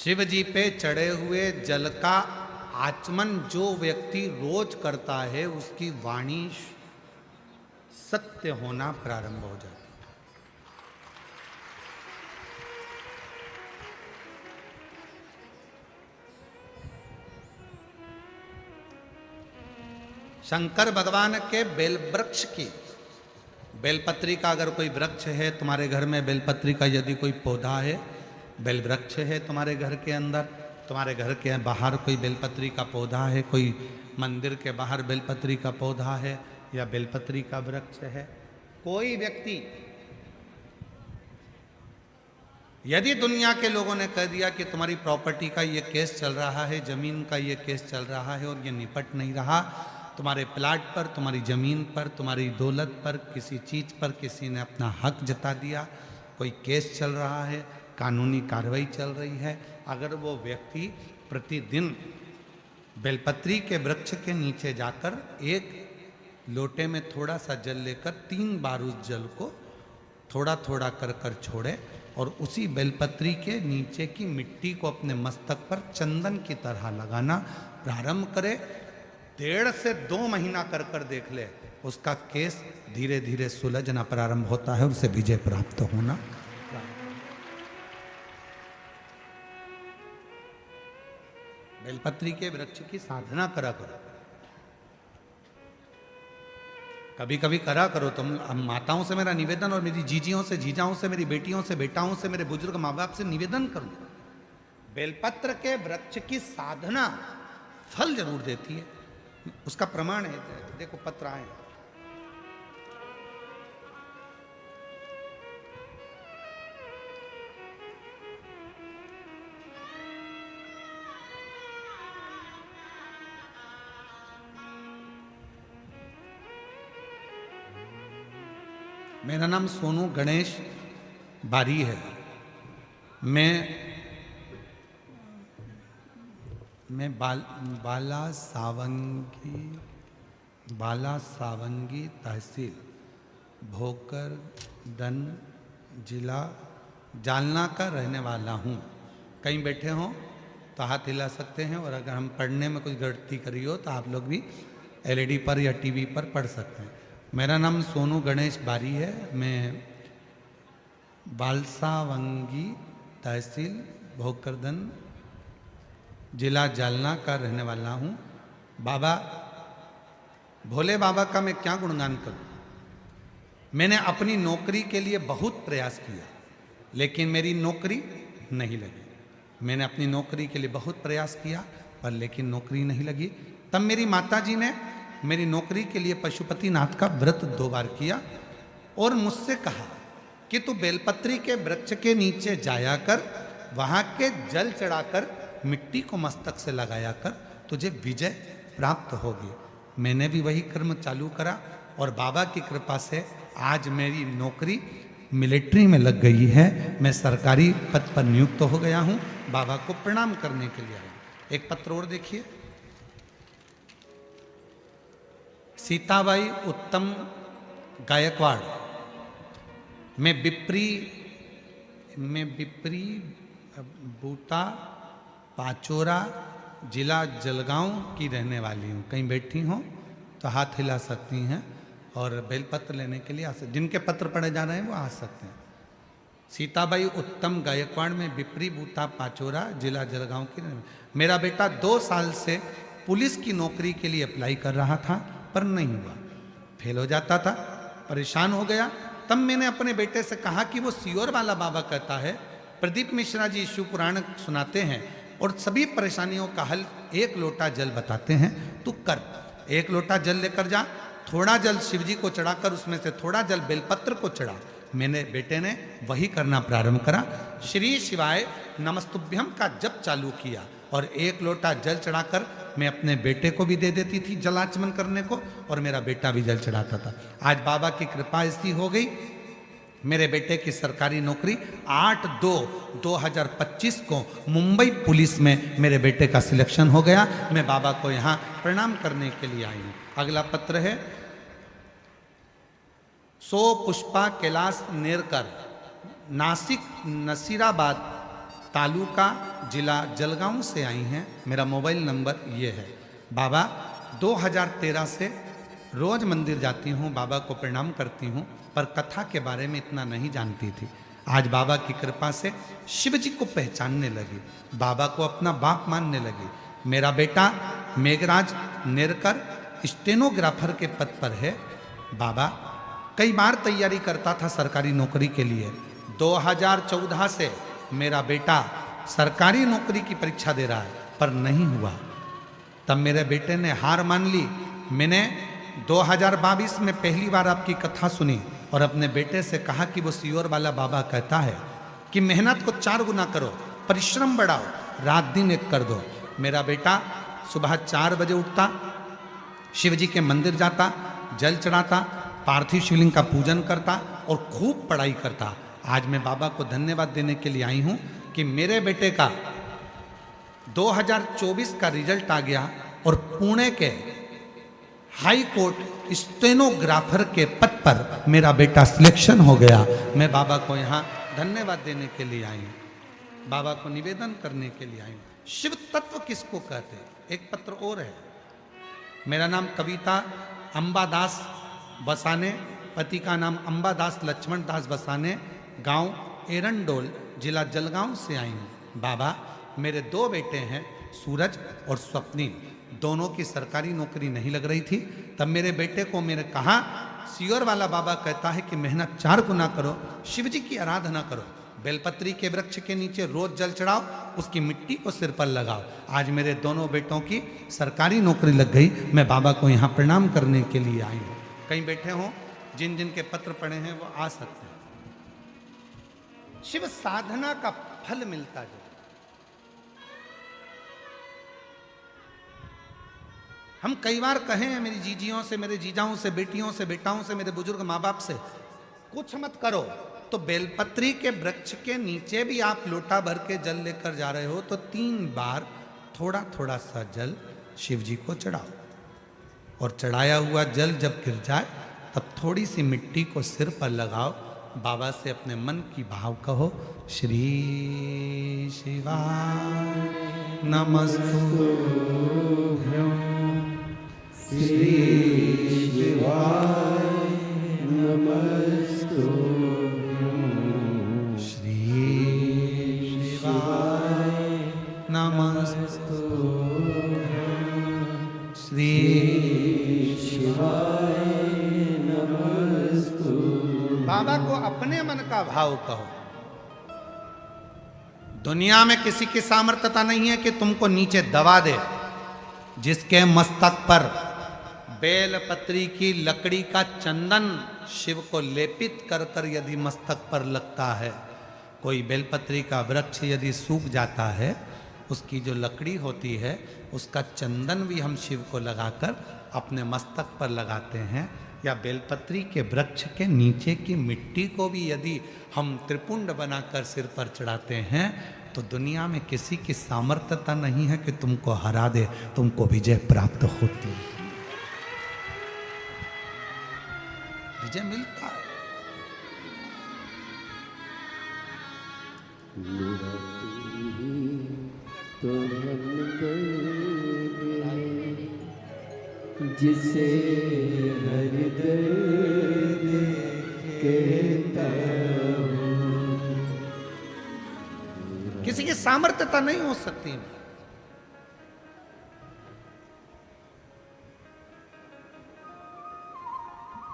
शिव जी पे चढ़े हुए जल का आचमन जो व्यक्ति रोज करता है उसकी वाणी सत्य होना प्रारंभ हो जाता है। शंकर भगवान के बेल वृक्ष की बेलपत्री का अगर कोई वृक्ष है तुम्हारे घर में, बेलपत्री का यदि कोई पौधा है, बेल वृक्ष है तुम्हारे घर के अंदर, तुम्हारे घर के बाहर कोई बेलपत्री का पौधा है, कोई मंदिर के बाहर बेलपत्री का पौधा है या बेलपत्री का वृक्ष है, कोई व्यक्ति यदि दुनिया के लोगों ने कह दिया कि तुम्हारी प्रॉपर्टी का ये केस चल रहा है, जमीन का ये केस चल रहा है और ये निपट नहीं रहा, तुम्हारे प्लाट पर, तुम्हारी ज़मीन पर, तुम्हारी दौलत पर, किसी चीज़ पर किसी ने अपना हक जता दिया, कोई केस चल रहा है, कानूनी कार्रवाई चल रही है, अगर वो व्यक्ति प्रतिदिन बेलपत्री के वृक्ष के नीचे जाकर एक लोटे में थोड़ा सा जल लेकर 3 बार उस जल को थोड़ा थोड़ा कर कर छोड़े और उसी बेलपत्री के नीचे की मिट्टी को अपने मस्तक पर चंदन की तरह लगाना प्रारंभ करे, 1.5 से 2 महीना कर कर देख ले, उसका केस धीरे धीरे सुलझना प्रारंभ होता है और उसे विजय प्राप्त होना। बेलपत्री के वृक्ष की साधना करा करो, कभी कभी करा करो तुम। माताओं से मेरा निवेदन और मेरी जीजियों से, जीजाओं से, मेरी बेटियों से, बेटाओं से, मेरे बुजुर्ग माँ बाप से निवेदन करूं, बेलपत्र के वृक्ष की साधना फल जरूर देती है। उसका प्रमाण है, देखो पत्र आए, मेरा नाम सोनू गणेश बारी है। मैं बाला सावंगी तहसील भोकरदन जिला जालना का रहने वाला हूँ। कहीं बैठे हो तो हाथ हिला सकते हैं और अगर हम पढ़ने में कुछ गलती करी हो तो आप लोग भी एलईडी पर या टीवी पर पढ़ सकते हैं। मेरा नाम सोनू गणेश बारी है। मैं बालसावंगी तहसील भोकरदन जिला जालना का रहने वाला हूँ। बाबा भोले बाबा का मैं क्या गुणगान करूँ। मैंने अपनी नौकरी के लिए बहुत प्रयास किया लेकिन मेरी नौकरी नहीं लगी। मैंने अपनी नौकरी के लिए बहुत प्रयास किया पर लेकिन नौकरी नहीं लगी। तब मेरी माताजी ने मेरी नौकरी के लिए पशुपतिनाथ का व्रत 2 बार किया और मुझसे कहा कि तू बेलपत्री के वृक्ष के नीचे जाया कर, वहाँ के जल चढ़ाकर मिट्टी को मस्तक से लगाया कर, तुझे विजय प्राप्त होगी। मैंने भी वही कर्म चालू करा और बाबा की कृपा से आज मेरी नौकरी मिलिट्री में लग गई है। मैं सरकारी पद पर नियुक्त हो गया हूँ। बाबा को प्रणाम करने के लिए आया। एक पत्र और देखिए, सीताबाई उत्तम गायकवाड़, मैं बिप्री बूटा पाचोरा जिला जलगांव की रहने वाली हूँ। कहीं बैठी हो तो हाथ हिला सकती हैं और बेलपत्र लेने के लिए आ सकते, जिनके पत्र पढ़े जा रहे हैं वो आ सकते हैं। सीताबाई उत्तम गायकवाड़ में बिप्री बूटा पाचोरा जिला जलगांव की। मेरा बेटा 2 साल से पुलिस की नौकरी के लिए अप्लाई कर रहा था पर नहीं हुआ, फेल हो जाता था, परेशान हो गया। तब मैंने अपने बेटे से कहा कि वो सियोर वाला बाबा कहता है, प्रदीप मिश्रा जी शिव पुराण सुनाते हैं और सभी परेशानियों का हल 1 लोटा जल बताते हैं, तू कर। 1 लोटा जल लेकर जा, थोड़ा जल शिव जी को चढ़ाकर उसमें से थोड़ा जल बेलपत्र को चढ़ा। मेरे बेटे ने वही करना प्रारंभ करा। श्री शिवाय नमस्तुभ्यम का जप चालू किया और 1 लोटा जल चढ़ाकर मैं अपने बेटे को भी दे देती थी जलाचमन करने को और मेरा बेटा भी जल चढ़ाता था। आज बाबा की कृपा ऐसी हो गई, मेरे बेटे की सरकारी नौकरी 8/2/2025 को मुंबई पुलिस में मेरे बेटे का सिलेक्शन हो गया। मैं बाबा को यहाँ प्रणाम करने के लिए आई हूँ। अगला पत्र है सो पुष्पा कैलाश नेरकर, नासिक नसीराबाद तालुका जिला जलगांव से आई हैं। मेरा मोबाइल नंबर ये है। बाबा 2013 से रोज मंदिर जाती हूँ, बाबा को प्रणाम करती हूँ, पर कथा के बारे में इतना नहीं जानती थी। आज बाबा की कृपा से शिव जी को पहचानने लगी, बाबा को अपना बाप मानने लगी। मेरा बेटा मेघराज नेरकर स्टेनोग्राफर के पद पर है। बाबा कई बार तैयारी करता था सरकारी नौकरी के लिए। 2014 से मेरा बेटा सरकारी नौकरी की परीक्षा दे रहा है, पर नहीं हुआ। तब मेरे बेटे ने हार मान ली। मैंने 2022 में पहली बार आपकी कथा सुनी और अपने बेटे से कहा कि वो सियोर वाला बाबा कहता है कि मेहनत को 4 गुना करो, परिश्रम बढ़ाओ, रात दिन एक कर दो। मेरा बेटा सुबह 4 बजे उठता, शिव जी के मंदिर जाता, जल चढ़ाता, पार्थिव शिवलिंग का पूजन करता और खूब पढ़ाई करता। आज मैं बाबा को धन्यवाद देने के लिए आई हूँ कि मेरे बेटे का 2024 का रिजल्ट आ गया और पुणे के हाई कोर्ट स्टेनोग्राफर के पद पर मेरा बेटा सिलेक्शन हो गया। मैं बाबा को यहाँ धन्यवाद देने के लिए आई हूँ, बाबा को निवेदन करने के लिए आई हूँ। शिव तत्व किसको कहते हैं? एक पत्र और है। मेरा नाम कविता अंबादास बसाने, पति का नाम अंबादास लक्ष्मण दास बसाने, गांव एरंडोल, जिला जलगांव से आई हूँ। बाबा मेरे 2 बेटे हैं, सूरज और स्वप्निल। दोनों की सरकारी नौकरी नहीं लग रही थी। तब मेरे बेटे को मैंने कहा, सियोर वाला बाबा कहता है कि मेहनत 4 गुना करो, शिव जी की आराधना करो, बेलपत्री के वृक्ष के नीचे रोज जल चढ़ाओ, उसकी मिट्टी को सिर पर लगाओ। आज मेरे दोनों बेटों की सरकारी नौकरी लग गई। मैं बाबा को यहाँ प्रणाम करने के लिए आई हूँ। कहीं बैठे हों, जिन जिन के पत्र पढ़े हैं वो आ सकते हैं। शिव साधना का फल मिलता है। हम कई बार कहे हैं मेरी जीजियों से, मेरे जीजाओं से, बेटियों से, बेटाओं से, मेरे बुजुर्ग माँ बाप से, कुछ मत करो तो बेलपत्री के वृक्ष के नीचे भी आप लोटा भर के जल लेकर जा रहे हो तो 3 बार थोड़ा थोड़ा सा जल शिव जी को चढ़ाओ, और चढ़ाया हुआ जल जब गिर जाए तब थोड़ी सी मिट्टी को सिर पर लगाओ। बाबा से अपने मन की भाव कहो, श्री शिवाय नमस्तुभ्यं, श्री शिवाय नमस्तुभ्यं, श्री शिवाय नमस्तुभ्यं, श्री शिवाय नमस्तुभ्यं। बाबा को अपने मन का भाव कहो। दुनिया में किसी की सामर्थ्यता नहीं है कि तुमको नीचे दबा दे। जिसके मस्तक पर बेलपत्री की लकड़ी का चंदन शिव को लेपित कर कर यदि मस्तक पर लगता है, कोई बेलपत्री का वृक्ष यदि सूख जाता है, उसकी जो लकड़ी होती है उसका चंदन भी हम शिव को लगाकर अपने मस्तक पर लगाते हैं। या बेलपत्री के वृक्ष के नीचे की मिट्टी को भी यदि हम त्रिपुंड बनाकर सिर पर चढ़ाते हैं तो दुनिया में किसी की सामर्थ्यता नहीं है कि तुमको हरा दे, तुमको विजय प्राप्त होती है, विजय मिलता है। तो जिसे हृदय कहता हूँ। किसी की सामर्थ्यता नहीं हो सकती।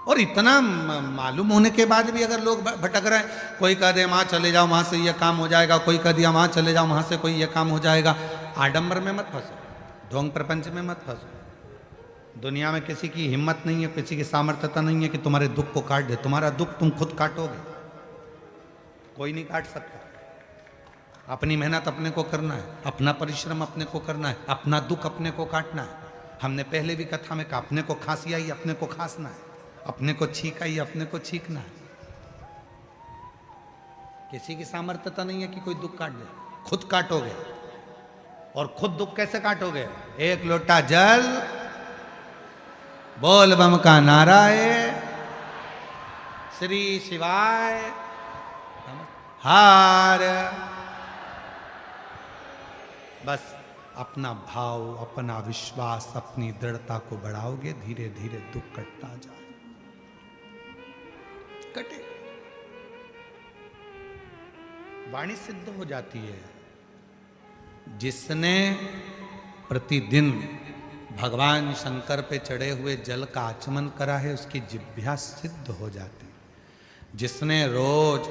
और इतना मालूम होने के बाद भी अगर लोग भटक रहे हैं, कोई कह दे वहां चले जाओ, वहां से ये काम हो जाएगा, कोई कह दिया वहां चले जाओ, वहां से कोई ये काम हो जाएगा। आडंबर में मत फंसो, ढोंग प्रपंच में मत फंसो। दुनिया में किसी की हिम्मत नहीं है, किसी की सामर्थ्यता नहीं है कि तुम्हारे दुख को काट दे। तुम्हारा दुख तुम खुद काटोगे, कोई नहीं काट सकता। अपनी मेहनत अपने को करना है, अपना परिश्रम अपने को करना है, अपना दुख अपने को काटना है। हमने पहले भी कथा में कहा, अपने को खांसी आई अपने को खांसना है, अपने को छींक आई अपने को छींकना है। किसी की सामर्थ्यता नहीं है कि कोई दुख काट दे, खुद काटोगे। और खुद दुख कैसे काटोगे? 1 लोटा जल, बोल बम का नारा है, श्री शिवाय हार बस अपना भाव, अपना विश्वास, अपनी दृढ़ता को बढ़ाओगे, धीरे धीरे दुख कटता जाए, कटे। वाणी सिद्ध हो जाती है। जिसने प्रतिदिन भगवान शंकर पे चढ़े हुए जल का आचमन करा है, उसकी जिह्वा सिद्ध हो जाती है। जिसने रोज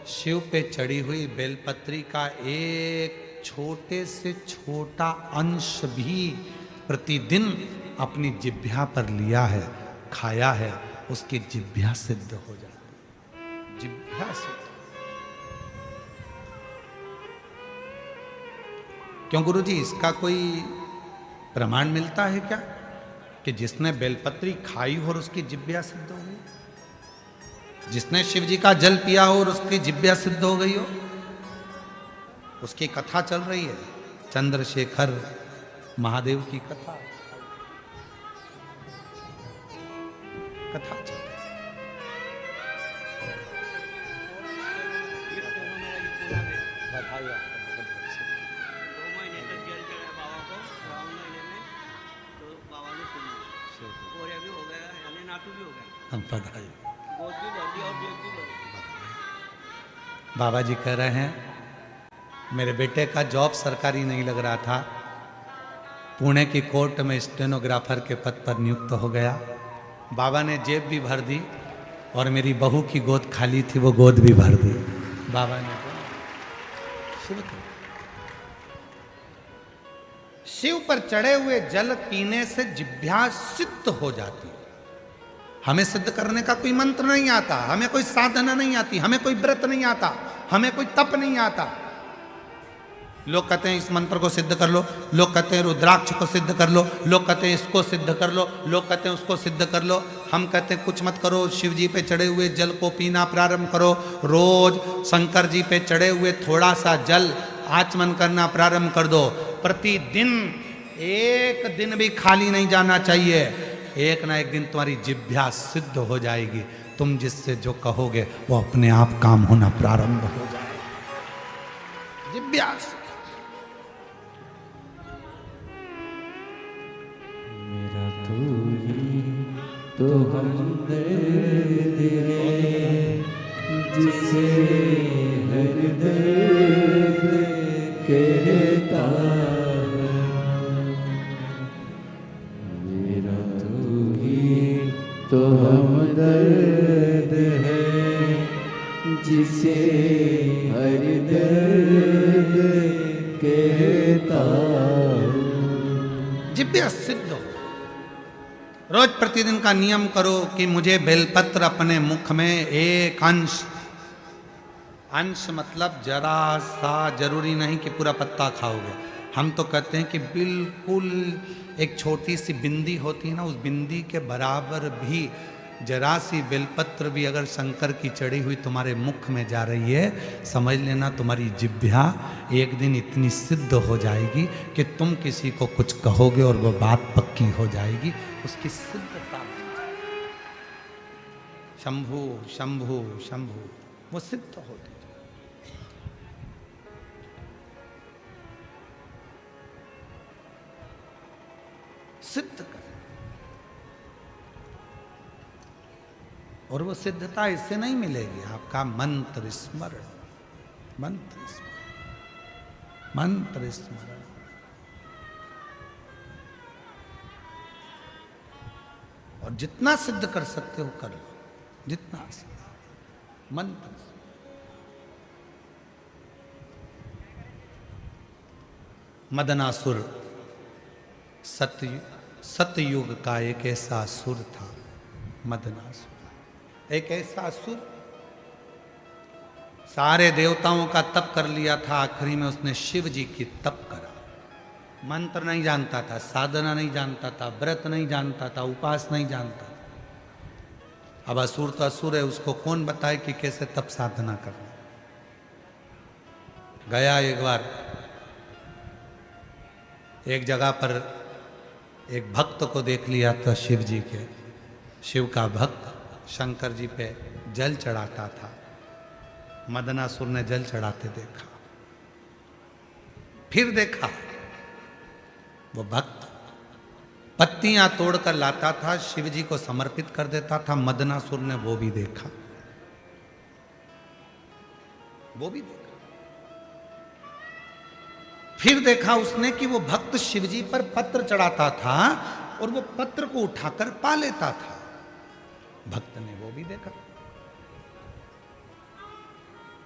शिव पे चढ़ी हुई बेलपत्री का एक छोटे से छोटा अंश भी प्रतिदिन अपनी जिह्वा पर लिया है, खाया है, उसकी जिह्वा सिद्ध हो जाती है। जिह्वा सिद्ध। क्यों गुरुजी, इसका कोई प्रमाण मिलता है क्या कि जिसने बेलपत्री खाई हो और उसकी जिह्वा सिद्ध हो गई? जिसने शिव जी का जल पिया हो और उसकी जिह्वा सिद्ध हो गई हो? उसकी कथा चल रही है, चंद्रशेखर महादेव की कथा चल रही है। हम बधाई। बाबा जी कह रहे हैं, मेरे बेटे का जॉब सरकारी नहीं लग रहा था, पुणे की कोर्ट में स्टेनोग्राफर के पद पर नियुक्त हो गया। बाबा ने जेब भी भर दी और मेरी बहू की गोद खाली थी, वो गोद भी भर दी। बाबा ने शिव पर चढ़े हुए जल पीने से जिह्वा सिद्ध हो जाती है। हमें सिद्ध करने का कोई मंत्र नहीं आता, हमें कोई साधना नहीं आती, हमें कोई व्रत नहीं आता, हमें कोई तप नहीं आता। लोग कहते हैं इस मंत्र को सिद्ध कर लो, लोग कहते हैं रुद्राक्ष को सिद्ध कर लो, लोग कहते हैं इसको सिद्ध कर लो, लोग कहते हैं उसको सिद्ध कर लो। हम कहते हैं कुछ मत करो, शिव जी पे चढ़े हुए जल को पीना प्रारंभ करो। रोज शंकर जी पे चढ़े हुए थोड़ा सा जल आचमन करना प्रारंभ कर दो। प्रतिदिन एक दिन भी खाली नहीं जाना चाहिए। एक ना एक दिन तुम्हारी जिह्वा सिद्ध हो जाएगी। तुम जिससे जो कहोगे वो अपने आप काम होना प्रारंभ हो जाएगा। जिह्वा मेरा तू ही तो हमदर्द है, जिसे हर दर्द कहता है। मेरा तू ही तो हमदर्द है, जिसे हर दर्द कहता हूँ। जिह्वा सिद्ध हो। रोज प्रतिदिन का नियम करो कि मुझे बेलपत्र अपने मुख में एक अंश मतलब जरा सा, जरूरी नहीं कि पूरा पत्ता खाओगे। हम तो कहते हैं कि बिल्कुल एक छोटी सी बिंदी होती है ना, उस बिंदी के बराबर भी जरा सी बेलपत्र भी अगर शंकर की चढ़ी हुई तुम्हारे मुख में जा रही है, समझ लेना तुम्हारी जिह्वा एक दिन इतनी सिद्ध हो जाएगी कि तुम किसी को कुछ कहोगे और वो बात पक्की हो जाएगी। उसकी सिद्धता शंभु शंभु शंभु, वो सिद्ध होती। सिद्ध कर, और वो सिद्धता इससे नहीं मिलेगी, आपका मंत्र स्मरण, मंत्र स्मरण, मंत्र स्मरण। और जितना सिद्ध कर सकते हो कर लो, जितना मंत्र। मदनासुर सतयुग का एक ऐसा असुर था। मदनासुर एक ऐसा असुर, सारे देवताओं का तप कर लिया था, आखिरी में उसने शिव जी की तप करा। मंत्र नहीं जानता था, साधना नहीं जानता था, व्रत नहीं जानता था, उपास नहीं जानता था। अब असुर तो असुर है, उसको कौन बताए कि कैसे तप साधना करना। गया एक बार एक जगह पर एक भक्त को देख लिया था, शिव जी के, शिव का भक्त शंकर जी पे जल चढ़ाता था। मदनासुर ने जल चढ़ाते देखा, फिर देखा वो भक्त पत्तियां तोड़कर लाता था, शिव जी को समर्पित कर देता था। मदनासुर ने वो भी देखा, वो भी देखा। फिर देखा उसने कि वो भक्त शिव जी पर पत्र चढ़ाता था और वो पत्र को उठाकर पा लेता था। भक्त ने वो भी देखा,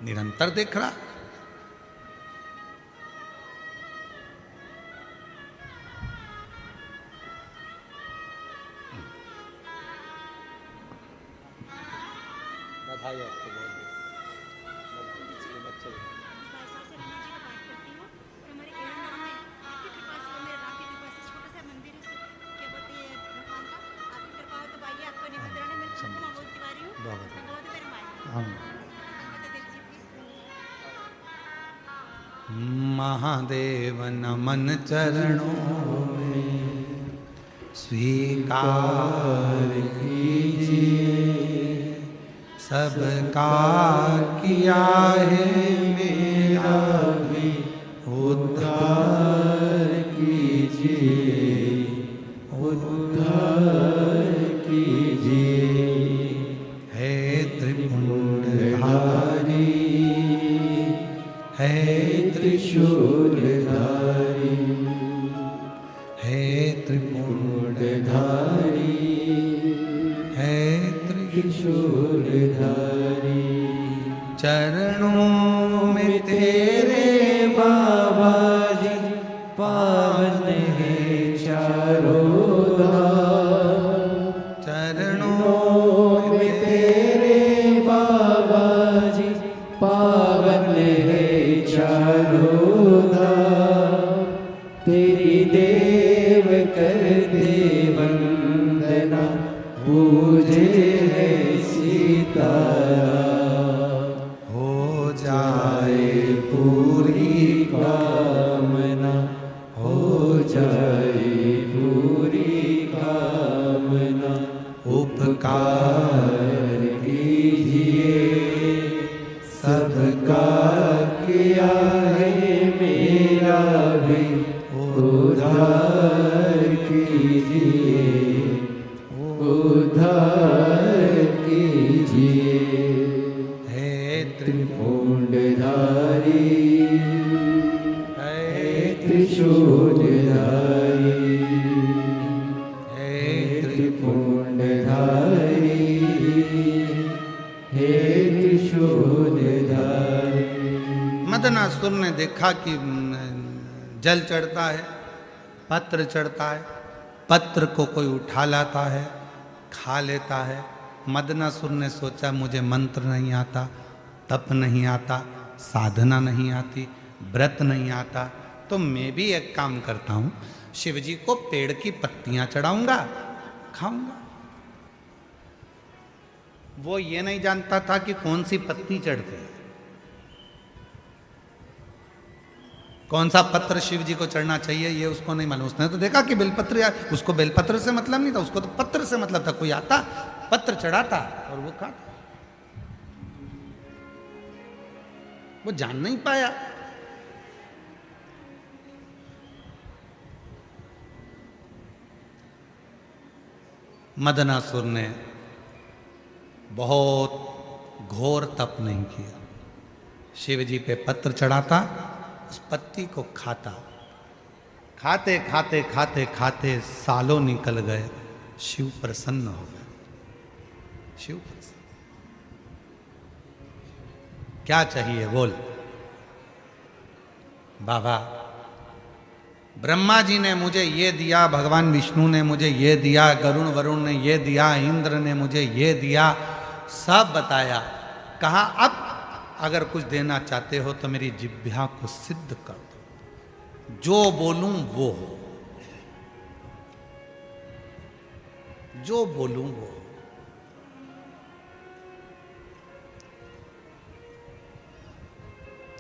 निरंतर देख रहा। बधाई आपको बहुत बहुत। महादेव नमन चरणों में स्वीकार कीजिए, सबका किया है मेरा भी उद्धार कीजिए, उद्धार कीजिए। है त्रिपुंडधारी, है त्रिशूलधारी, है त्रिपुंडधारी, है त्रिशूलधारी। चरणों में तेरे बाबा जी पावन है चारों धाम। चरणों में तेरे बाबा जी पावन है चारों धाम। तेरी देव करते वंदना, पूजे है सीताराम। हो जाए पूरी कामना, हो जाए पूरी कामना। उपकार कीजिए, सबका किया है मेरा भी उद्धार कीजिए, उद्धार कीजिए। है त्रिपुंडधारी, है त्रिशूलधारी, है त्रिपुंडधारी, हे त्रिशूलधारी। मदनासुर ने देखा कि जल चढ़ता है, पत्र चढ़ता है, पत्र को कोई उठा लाता है, खा लेता है। मदनासुर ने सोचा मुझे मंत्र नहीं आता, तप नहीं आता, साधना नहीं आती, व्रत नहीं आता, तो मैं भी एक काम करता हूं, शिव जी को पेड़ की पत्तियां चढ़ाऊंगा, खाऊंगा। वो ये नहीं जानता था कि कौन सी पत्ती चढ़ती है, कौन सा पत्र शिव जी को चढ़ना चाहिए, ये उसको नहीं मालूम। उसने तो देखा कि बेलपत्र, यार उसको बेलपत्र से मतलब नहीं था, उसको तो पत्र से मतलब था। कोई आता, पत्र चढ़ाता और वो खाता। वो जान नहीं पाया। मदनासुर ने बहुत घोर तप नहीं किया। शिव जी पे पत्र चढ़ाता, उस पत्ती को खाता, खाते खाते खाते खाते सालों निकल गए। शिव प्रसन्न हो गए। शिव प्रसन्न। क्या चाहिए बोल। बाबा ब्रह्मा जी ने मुझे ये दिया, भगवान विष्णु ने मुझे ये दिया, गरुण वरुण ने ये दिया, इंद्र ने मुझे ये दिया, सब बताया। कहा अब अगर कुछ देना चाहते हो तो मेरी जिह्वा को सिद्ध कर दो, जो बोलूं वो हो, जो बोलूं वो हो।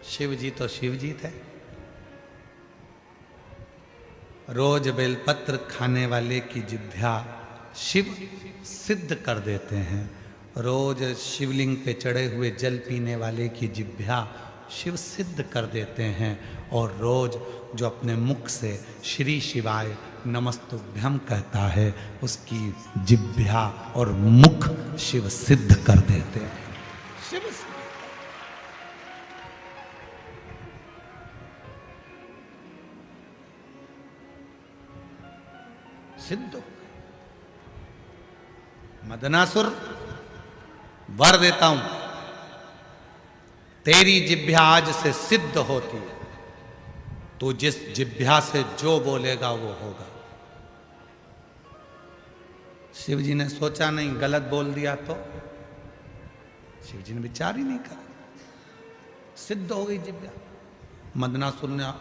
शिव जी तो शिव जी थे। रोज बेलपत्र खाने वाले की जिह्वा शिव सिद्ध कर देते हैं। रोज शिवलिंग पे चढ़े हुए जल पीने वाले की जिह्वा शिव सिद्ध कर देते हैं। और रोज जो अपने मुख से श्री शिवाय नमस्तुभ्यम कहता है, उसकी जिह्वा और मुख शिव सिद्ध कर देते हैं। शिव सिद्ध। मदनासुर, वर देता हूं, तेरी जिह्वा आज से सिद्ध होती है। तू जिस जिह्वा से जो बोलेगा वो होगा। शिव जी ने सोचा नहीं, गलत बोल दिया तो? शिव जी ने विचार ही नहीं करा, सिद्ध हो गई जिह्वा। मदनासुर ने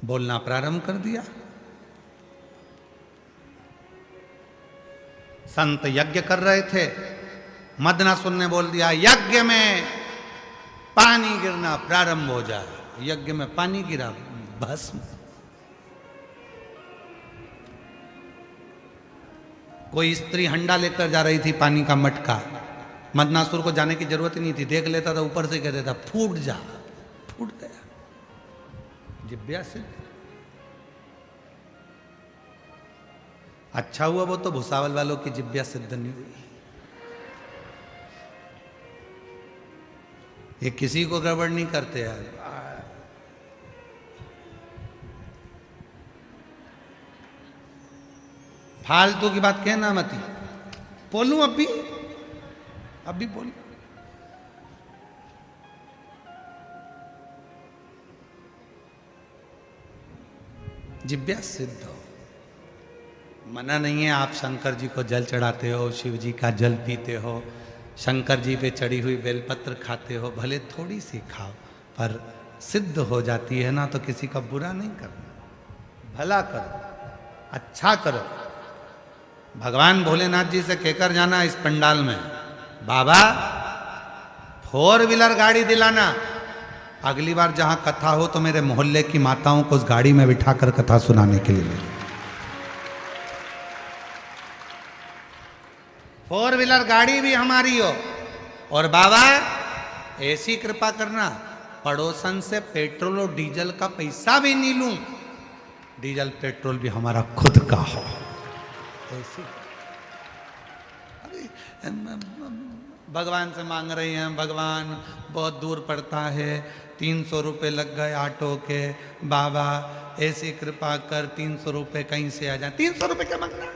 बोलना प्रारंभ कर दिया। संत यज्ञ कर रहे थे, मदनासुर ने बोल दिया यज्ञ में पानी गिरना प्रारंभ हो जाए। यज्ञ में पानी गिरा, भस्म। कोई स्त्री हंडा लेकर जा रही थी, पानी का मटका। मदनासुर को जाने की जरूरत ही नहीं थी, देख लेता था, ऊपर से कह देता फूट जा, फूट गया। जिह्वा से अच्छा हुआ वो तो भुसावल वालों की जिह्वा सिद्ध नहीं हुई। ये किसी को गड़बड़ नहीं करते यार। फालतू की बात कहना मती। बोलूं अभी बोलूं। जिह्वा सिद्ध हो, मना नहीं है। आप शंकर जी को जल चढ़ाते हो, शिव जी का जल पीते हो, शंकर जी पे चढ़ी हुई बेलपत्र खाते हो, भले थोड़ी सी खाओ, पर सिद्ध हो जाती है ना, तो किसी का बुरा नहीं करना, भला करो, अच्छा करो। भगवान भोलेनाथ जी से कहकर जाना इस पंडाल में, बाबा 4 व्हीलर गाड़ी दिलाना। अगली बार जहां कथा हो तो मेरे मोहल्ले की माताओं को उस गाड़ी में बिठाकर कथा सुनाने के लिए। 4 व्हीलर गाड़ी भी हमारी हो। और बाबा ऐसी कृपा करना, पड़ोसन से पेट्रोल और डीजल का पैसा भी नहीं लूं, डीजल पेट्रोल भी हमारा खुद का हो। ऐसी भगवान से मांग रही हैं, भगवान बहुत दूर पड़ता है, 300 रुपये लग गए ऑटो के, बाबा ऐसी कृपा कर 300 रुपये कहीं से आ जाए। 300 रुपये क्या मांगना?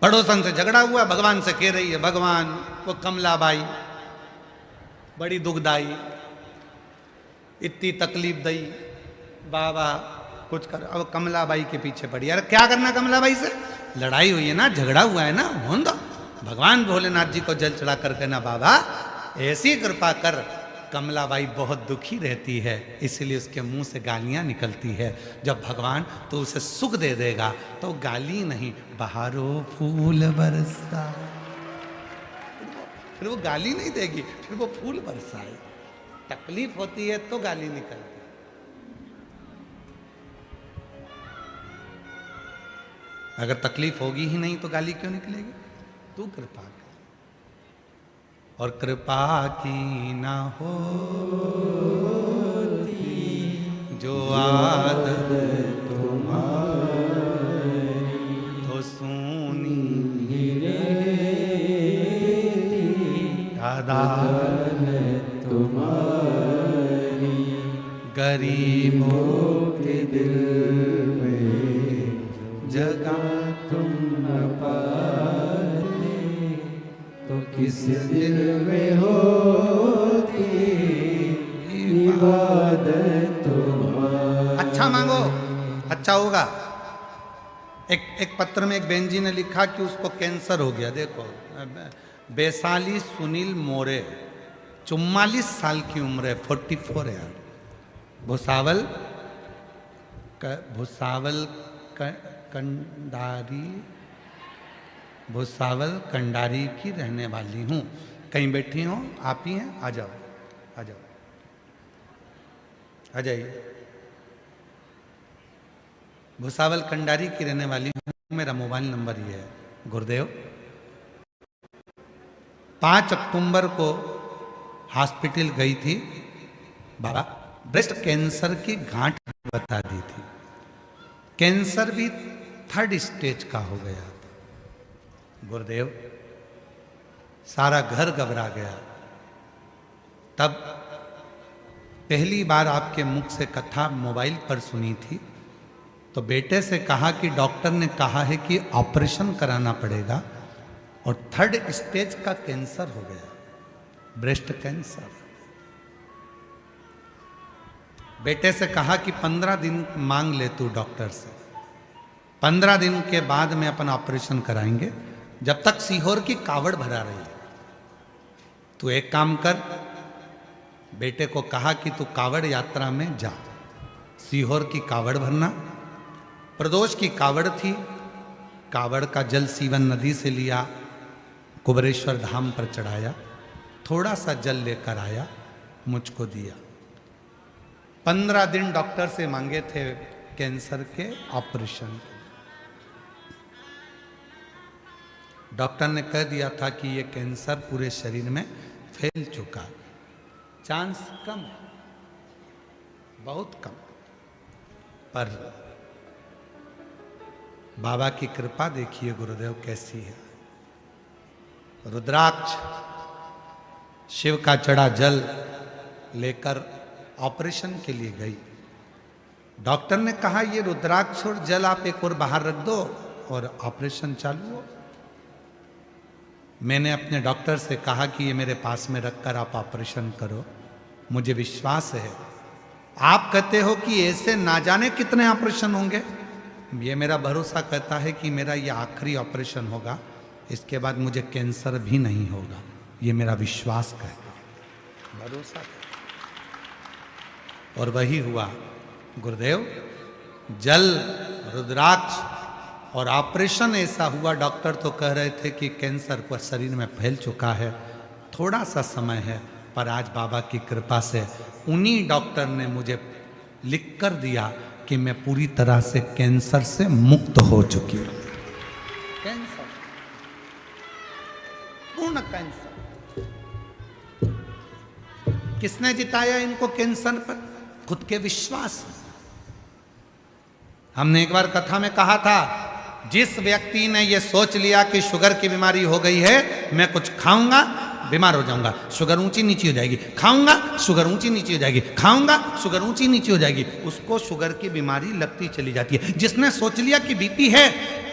पड़ोसन से झगड़ा हुआ, भगवान से कह रही है, भगवान वो कमलाबाई बड़ी दुखदाई, इतनी तकलीफ दई, बाबा कुछ कर। अब कमलाबाई के पीछे पड़ी। अरे क्या करना कमलाबाई से? लड़ाई हुई है ना, झगड़ा हुआ है ना, होने दो। भगवान भोलेनाथ जी को जल चढ़ा कर कहना, बाबा ऐसी कृपा कर। कमलाबाई बहुत दुखी रहती है, इसलिए उसके मुंह से गालियां निकलती है। जब भगवान तो उसे सुख दे देगा तो गाली नहीं, बहारो फूल बरसा, फिर वो गाली नहीं देगी, फिर वो फूल बरसाए। तकलीफ होती है तो गाली निकलती है। अगर तकलीफ होगी ही नहीं तो गाली क्यों निकलेगी? तू कृपा कर। और कृपा की ना होती जो आदत तुम्हारी, तो सुनी अदालत तुम्हारी, गरीबों के दिल में जगह तुम न पाते, तो किस दिल में होती इबादत तुम्हारी। अच्छा मांगो, अच्छा होगा। एक पत्र में एक बहन जी ने लिखा कि उसको कैंसर हो गया। देखो, वैशाली सुनील मोरे, 44 साल की उम्र है, 44 है। भुसावल भुसावल कंडारी की रहने वाली हूँ। कहीं बैठी हो? आप ही हैं? आ जाओ, आ जाओ, आ जाइए। भुसावल कंडारी की रहने वाली हूँ। मेरा मोबाइल नंबर ये है। गुरुदेव 5 अक्टूबर को हॉस्पिटल गई थी, बाबा ब्रेस्ट कैंसर की गांठ बता दी थी, कैंसर भी 3rd स्टेज का हो गया था। गुरुदेव सारा घर घबरा गया। तब पहली बार आपके मुख से कथा मोबाइल पर सुनी थी, तो बेटे से कहा कि डॉक्टर ने कहा है कि ऑपरेशन कराना पड़ेगा और 3rd स्टेज का कैंसर हो गया, ब्रेस्ट कैंसर। बेटे से कहा कि 15 दिन मांग ले तू डॉक्टर से, 15 दिन के बाद में अपन ऑपरेशन कराएंगे, जब तक सीहोर की कावड़ भरा रही है। तू एक काम कर, बेटे को कहा कि तू कावड़ यात्रा में जा, सीहोर की कावड़ भरना। प्रदोष की कावड़ थी, कावड़ का जल सीवन नदी से लिया, कुबरेश्वर धाम पर चढ़ाया, थोड़ा सा जल लेकर आया, मुझको दिया। 15 दिन डॉक्टर से मांगे थे कैंसर के ऑपरेशन। डॉक्टर ने कह दिया था कि ये कैंसर पूरे शरीर में फैल चुका है, चांस कम है, बहुत कम। पर बाबा की कृपा देखिए गुरुदेव कैसी है। रुद्राक्ष, शिव का चढ़ा जल लेकर ऑपरेशन के लिए गई। डॉक्टर ने कहा ये रुद्राक्ष और जल आप एक और बाहर रख दो और ऑपरेशन चालू हो। मैंने अपने डॉक्टर से कहा कि ये मेरे पास में रखकर आप ऑपरेशन करो, मुझे विश्वास है। आप कहते हो कि ऐसे ना जाने कितने ऑपरेशन होंगे, ये मेरा भरोसा कहता है कि मेरा ये आखिरी ऑपरेशन होगा, इसके बाद मुझे कैंसर भी नहीं होगा, ये मेरा विश्वास कहता है, भरोसा कहता। और वही हुआ गुरुदेव, जल, रुद्राक्ष और ऑपरेशन ऐसा हुआ। डॉक्टर तो कह रहे थे कि कैंसर पर शरीर में फैल चुका है, थोड़ा सा समय है, पर आज बाबा की कृपा से उन्हीं डॉक्टर ने मुझे लिख कर दिया कि मैं पूरी तरह से कैंसर से मुक्त हो चुकी हूं। कैंसर, पूर्ण कैंसर। किसने जिताया इनको कैंसर पर? खुद के विश्वास। हमने एक बार कथा में कहा था, जिस व्यक्ति ने यह सोच लिया कि शुगर की बीमारी हो गई है, मैं कुछ खाऊंगा बीमार हो जाऊंगा, शुगर ऊंची नीची हो जाएगी, खाऊंगा शुगर ऊंची नीची हो जाएगी, खाऊंगा शुगर ऊंची नीची हो जाएगी, उसको शुगर की बीमारी लगती चली जाती है। जिसने सोच लिया कि बीपी है,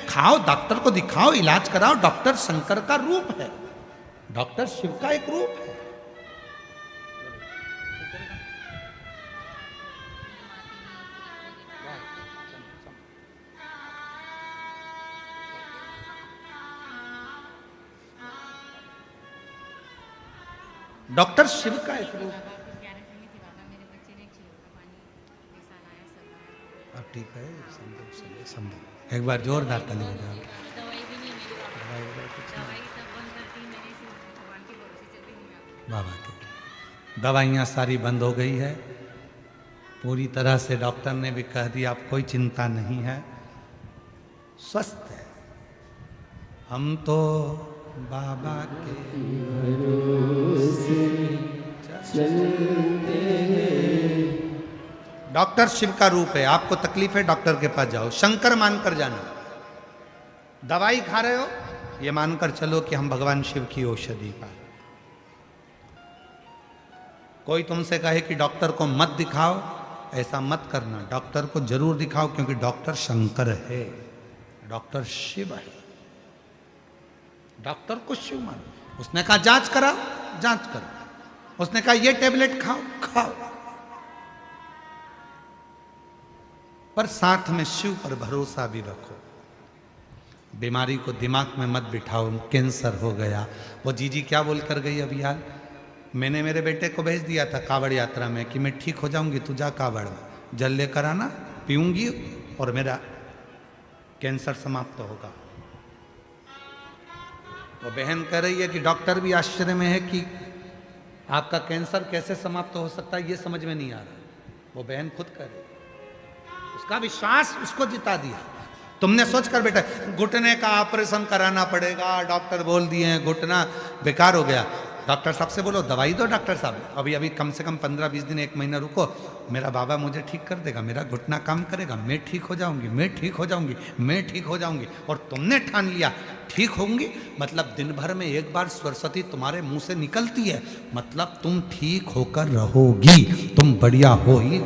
खाओ, डॉक्टर को दिखाओ, इलाज कराओ, डॉक्टर शंकर का रूप है, डॉक्टर शिव का एक रूप है। डॉक्टर शिव का एक रूप। अब ठीक है, संभव एक बार जोरदार ताली बजाओ। बाबा की दवाइयाँ सारी बंद हो गई है पूरी तरह से। डॉक्टर ने भी कह दिया अब कोई चिंता नहीं है, स्वस्थ है। हम तो बाबा के भरोसे चलते हैं। डॉक्टर शिव का रूप है। आपको तकलीफ है, डॉक्टर के पास जाओ, शंकर मानकर जाना। दवाई खा रहे हो, ये मानकर चलो कि हम भगवान शिव की औषधि पा रहे। कोई तुमसे कहे कि डॉक्टर को मत दिखाओ, ऐसा मत करना, डॉक्टर को जरूर दिखाओ, क्योंकि डॉक्टर शंकर है, डॉक्टर शिव है। डॉक्टर को शिव मानो। उसने कहा जांच कराओ, जांच करो। उसने कहा ये टेबलेट खाओ, खाओ, पर साथ में शिव पर भरोसा भी रखो। बीमारी को दिमाग में मत बिठाओ। कैंसर हो गया, वो जीजी क्या बोल कर गई अभी यार, मैंने मेरे बेटे को भेज दिया था कावड़ यात्रा में कि मैं ठीक हो जाऊंगी, तू जा कावड़ में जल लेकर आना, पीऊंगी और मेरा कैंसर समाप्त होगा। वो बहन कह रही है कि डॉक्टर भी आश्चर्य में है कि आपका कैंसर कैसे समाप्त हो सकता है, ये समझ में नहीं आ रहा। वो बहन खुद कह रही, उसका विश्वास उसको जिता दिया। तुमने सोच कर बेटा घुटने का ऑपरेशन कराना पड़ेगा, डॉक्टर बोल दिए हैं घुटना बेकार हो गया, डॉक्टर साहब से बोलो दवाई दो, डॉक्टर साहब अभी अभी कम से कम 15-20 दिन 1 महीना रुको, मेरा बाबा मुझे ठीक कर देगा, मेरा घुटना काम करेगा, मैं ठीक हो जाऊंगी, मैं ठीक हो जाऊंगी, मैं ठीक हो जाऊंगी। और तुमने ठान लिया ठीक होंगी, मतलब दिन भर में एक बार सरस्वती तुम्हारे मुंह से निकलती है, मतलब तुम ठीक होकर रहोगी, तुम बढ़िया हो ही।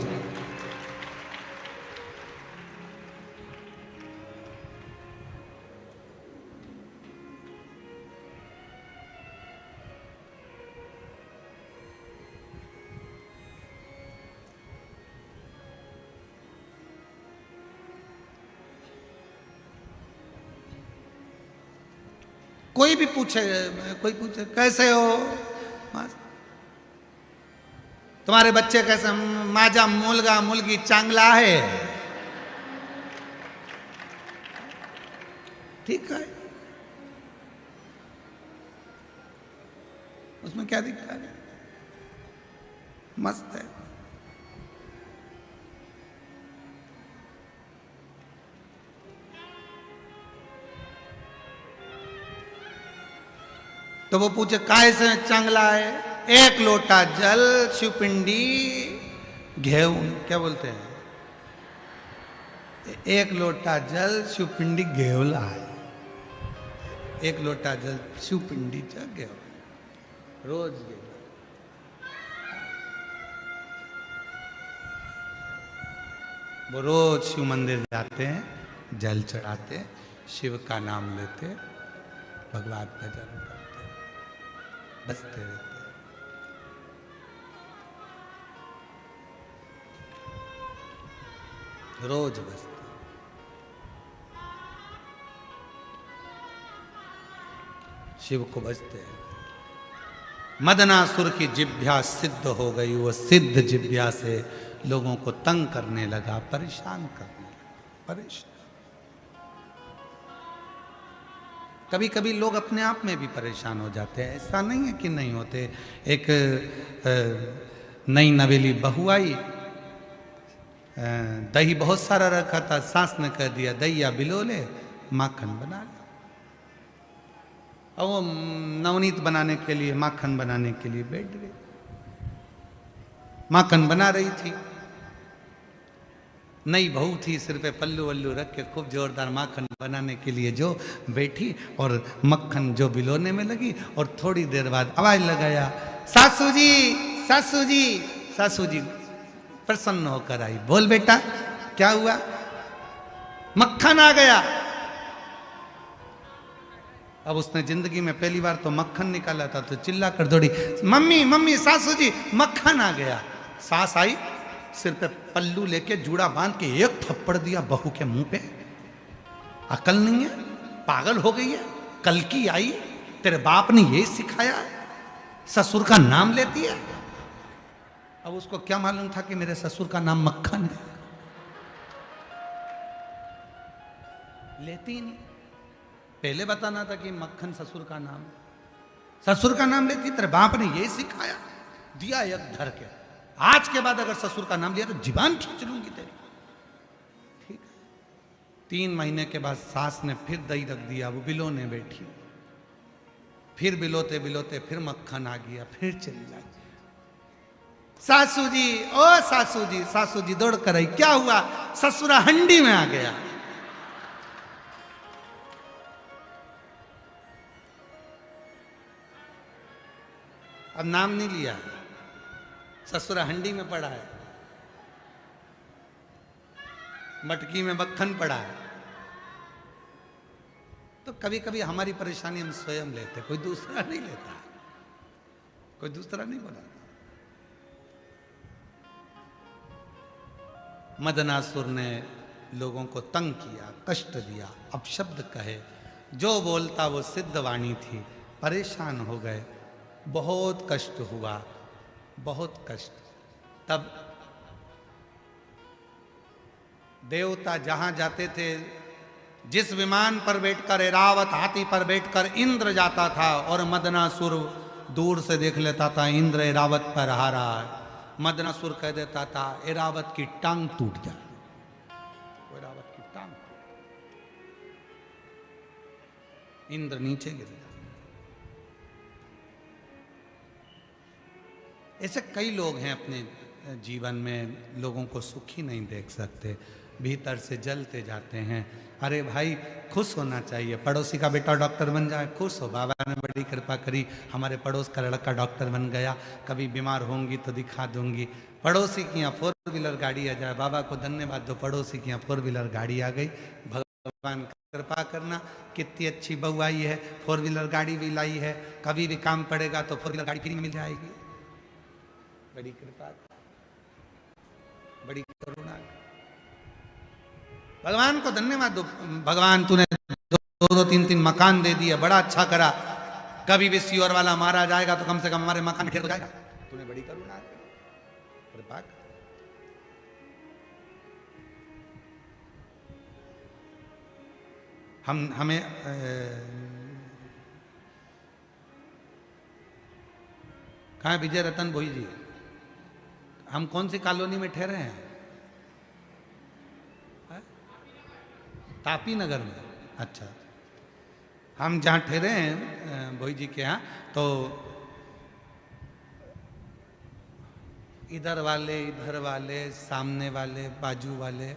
कोई भी पूछे, कोई पूछे कैसे हो, तुम्हारे बच्चे कैसे, माझा मुलगा मुलगी चांगला है, ठीक है, उसमें क्या दिक्कत है, मस्त है। तो वो पूछे काय से चांगला है, 1 लोटा जल शिवपिंडी घेऊन, क्या बोलते हैं, 1 लोटा जल शिवपिंडी घेवला है, 1 लोटा जल शिवपिंडी घेवला रोज घेवला। वो रोज शिव मंदिर जाते हैं, जल चढ़ाते, शिव का नाम लेते, भगवान भजन करते, बसते रहते, रोज बसते। शिव को बसते हैं। मदनासुर की जिभ्या सिद्ध हो गई, वो सिद्ध जिभ्या से लोगों को तंग करने लगा, परेशान करने लगा, परेशान। कभी कभी लोग अपने आप में भी परेशान हो जाते हैं, ऐसा नहीं है कि नहीं होते। एक नई नवेली बहू आई, दही बहुत सारा रखा था, सास ने कह दिया दैया बिलोले माखन बना ले। और वो नवनीत बनाने के लिए, माखन बनाने के लिए बैठ गई, माखन बना रही थी, नई बहू थी, सिर पे पल्लू वल्लू रख के खूब जोरदार माखन बनाने के लिए जो बैठी, और मक्खन जो बिलोने में लगी, और थोड़ी देर बाद आवाज लगाया सासू जी, सासू जी, सासू जी प्रसन्न होकर आई, बोल बेटा क्या हुआ, मक्खन आ गया। अब उसने जिंदगी में पहली बार तो मक्खन निकाला था, तो चिल्ला कर दौड़ी, मम्मी मम्मी सासू जी मक्खन आ गया। सास आई, सिर पे पल्लू लेके जूड़ा बांध के 1 थप्पड़ दिया बहू के मुंह पे। अकल नहीं है, पागल हो गई है, कल की आई, तेरे बाप ने यही सिखाया है, ससुर का नाम लेती है। अब उसको क्या मालूम था कि मेरे ससुर का नाम मक्खन है, लेती ही नहीं। पहले बताना था कि मक्खन ससुर का नाम, ससुर का नाम लेती, तेरे बाप ने यही सिखाया, दिया 1 धर के। आज के बाद अगर ससुर का नाम लिया तो जीवान खींच लूंगी तेरी, ठीक है। 3 महीने के बाद सास ने फिर दही रख दिया, वो बिलोने बैठी, फिर बिलोते बिलोते फिर मक्खन आ गया, फिर चली जाए, सासू जी ओ सासू जी, सासू जी दौड़ कर आई, क्या हुआ, ससुरा हंडी में आ गया। अब नाम नहीं लिया, ससुरा हंडी में पड़ा है, मटकी में मक्खन पड़ा है। तो कभी कभी हमारी परेशानी हम स्वयं लेते, कोई दूसरा नहीं लेता, कोई दूसरा नहीं बोला। मदनासुर ने लोगों को तंग किया, कष्ट दिया, अपशब्द कहे, जो बोलता वो सिद्ध वाणी थी, परेशान हो गए, बहुत कष्ट हुआ, बहुत कष्ट। तब देवता जहां जाते थे, जिस विमान पर बैठकर ऐरावत हाथी पर बैठकर इंद्र जाता था, और मदनासुर दूर से देख लेता था इंद्र ऐरावत पर आ रहा है, मदनासुर कह देता था ऐरावत की टांग टूट जाए, इंद्र नीचे गिर गया। ऐसे कई लोग हैं अपने जीवन में, लोगों को सुखी नहीं देख सकते, भीतर से जलते जाते हैं। अरे भाई खुश होना चाहिए, पड़ोसी का बेटा डॉक्टर बन जाए, खुश हो, बाबा ने बड़ी कृपा करी, हमारे पड़ोस का लड़का डॉक्टर बन गया, कभी बीमार होंगी तो दिखा दूंगी। पड़ोसी की यहाँ 4 व्हीलर गाड़ी आ जाए, बाबा को धन्यवाद दो, पड़ोसी की यहाँ 4 व्हीलर गाड़ी आ गई, भगवान कृपा करना, कितनी अच्छी बहू आई है, 4 व्हीलर गाड़ी भी लाई है, कभी भी काम पड़ेगा तो 4 व्हीलर गाड़ी फ्री में मिल जाएगी। बड़ी कृपा, बड़ी करुणा, भगवान को धन्यवाद दो। भगवान तूने 2-3 मकान दे दिए, बड़ा अच्छा करा, कभी भी सीवर वाला मारा जाएगा तो कम से कम हमारे मकान ढेर हो जाएगा, तूने बड़ी करुणा कृपा। हमें कहाँ है विजय रतन भोई जी? हम कौन सी कॉलोनी में ठहरे हैं? तापी नगर में। अच्छा, हम जहाँ ठहरे हैं भोई जी के यहाँ, तो इधर वाले सामने वाले बाजू वाले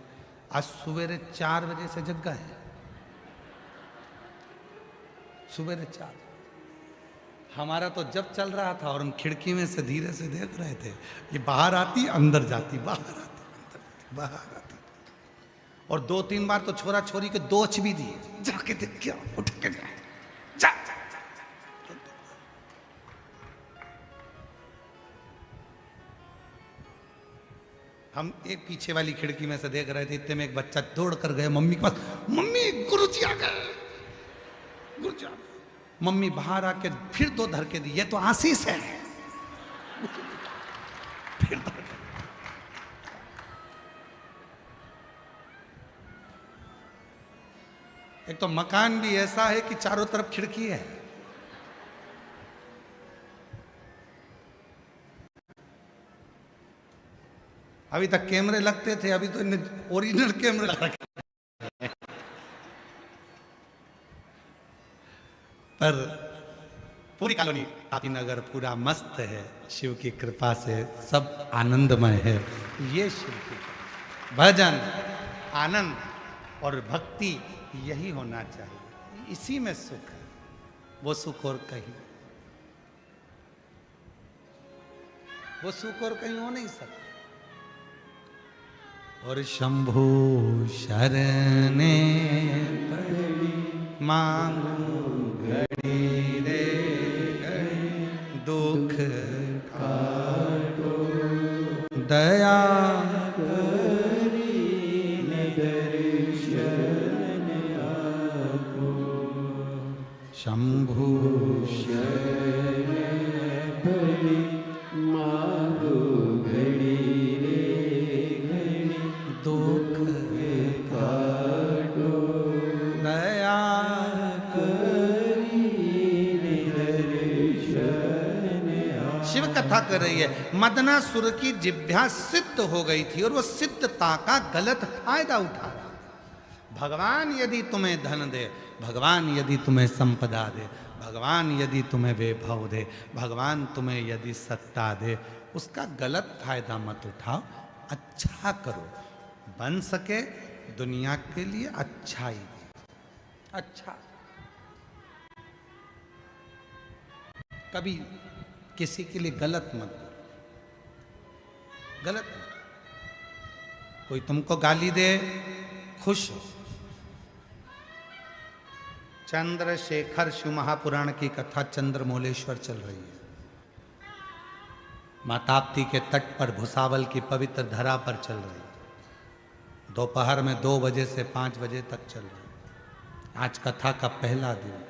आज सवेरे 4 बजे से जग गए हैं, सवेरे 4। हमारा तो जब चल रहा था और हम खिड़की में से धीरे से देख रहे थे, ये बाहर आती अंदर जाती, बाहर आती अंदर जाती, बाहर आती, और 2-3 बार तो छोरा छोरी के दोच भी दिए, जाके देख क्या उठ के जा, जा, जा, जा, जा। हम एक पीछे वाली खिड़की में से देख रहे थे, इतने में एक बच्चा दौड़ कर गए मम्मी के पास, मम्मी गुरुजी आ गए, गुरुजी आ गए। मम्मी बाहर आके फिर 2 धर के दी, ये तो आशीष है, फिर एक तो मकान भी ऐसा है कि चारों तरफ खिड़की है। अभी तक कैमरे लगते थे, अभी तो ओरिजिनल कैमरे लगा रखे, पर पूरी कॉलोनी तापी नगर पूरा मस्त है, शिव की कृपा से सब आनंदमय है। ये शिव की भजन, आनंद और भक्ति यही होना चाहिए, इसी में सुख है, वो सुख और कहीं, वो सुख और कहीं हो नहीं सकता। और शंभु शरणे पड़ी मांगू घड़ी रे घड़ी, दुख काटो दया करी दर्शन आपको। शंभु शरण पड़ी मांगो घड़ी रे घड़ी, दुख काटो दया शिव कथा कर रही है। मदनासुर की जिह्वा सिद्ध हो गई थी और वो सिद्धता का गलत फायदा उठा रहा। भगवान यदि तुम्हें धन दे, भगवान यदि तुम्हें संपदा दे, भगवान यदि तुम्हें वैभव दे, भगवान तुम्हें यदि सत्ता दे, उसका गलत फायदा मत उठाओ, अच्छा करो, बन सके दुनिया के लिए अच्छाई दे, अच्छा। कभी किसी के लिए गलत मत, गलत मत। कोई तुमको गाली दे, खुश हो। चंद्रशेखर शिव महापुराण की कथा चंद्रमौलेश्वर चल रही है, माताप्ती के तट पर भुसावल की पवित्र धरा पर चल रही है। दोपहर में 2 बजे से 5 बजे तक चल रही है। आज कथा का पहला दिन।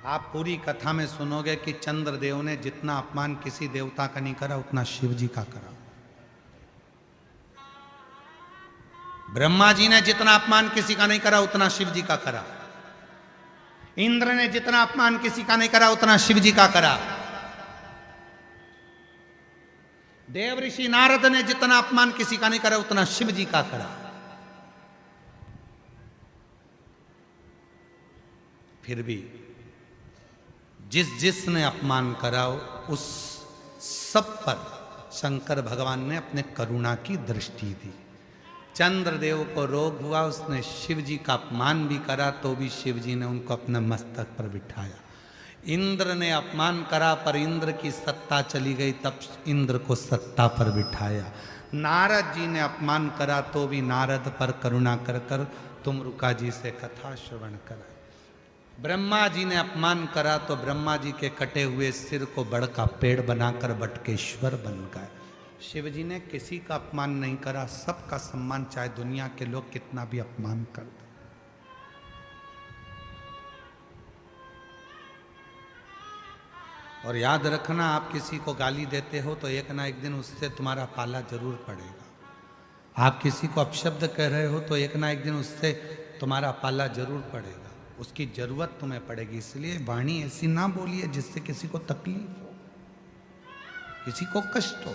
आप पूरी कथा में सुनोगे कि चंद्रदेव ने जितना अपमान किसी देवता का नहीं करा, उतना शिव जी का करा। ब्रह्मा जी ने जितना अपमान किसी का नहीं करा, उतना शिव जी का करा। इंद्र ने जितना अपमान किसी का नहीं करा, उतना शिव जी का करा। देव ऋषि नारद ने जितना अपमान किसी का नहीं करा, उतना शिव जी का करा। फिर भी जिसने अपमान करा उस सब पर शंकर भगवान ने अपने करुणा की दृष्टि दी। चंद्रदेव को रोग हुआ, उसने शिव जी का अपमान भी करा तो भी शिव जी ने उनको अपने मस्तक पर बिठाया। इंद्र ने अपमान करा पर इंद्र की सत्ता चली गई, तब इंद्र को सत्ता पर बिठाया। नारद जी ने अपमान करा तो भी नारद पर करुणा कर कर तुम रुका जी से कथा श्रवण करा। ब्रह्मा जी ने अपमान करा तो ब्रह्मा जी के कटे हुए सिर को बड़का पेड़ बनाकर बटकेश्वर बन गए। शिव जी ने किसी का अपमान नहीं करा, सबका सम्मान, चाहे दुनिया के लोग कितना भी अपमान कर दे। और याद रखना, आप किसी को गाली देते हो तो एक ना एक दिन उससे तुम्हारा पाला जरूर पड़ेगा। आप किसी को अपशब्द कह रहे हो तो एक ना एक दिन उससे तुम्हारा पाला जरूर पड़ेगा, उसकी जरूरत तुम्हें पड़ेगी। इसलिए वाणी ऐसी ना बोलिए जिससे किसी को तकलीफ हो, किसी को कष्ट हो।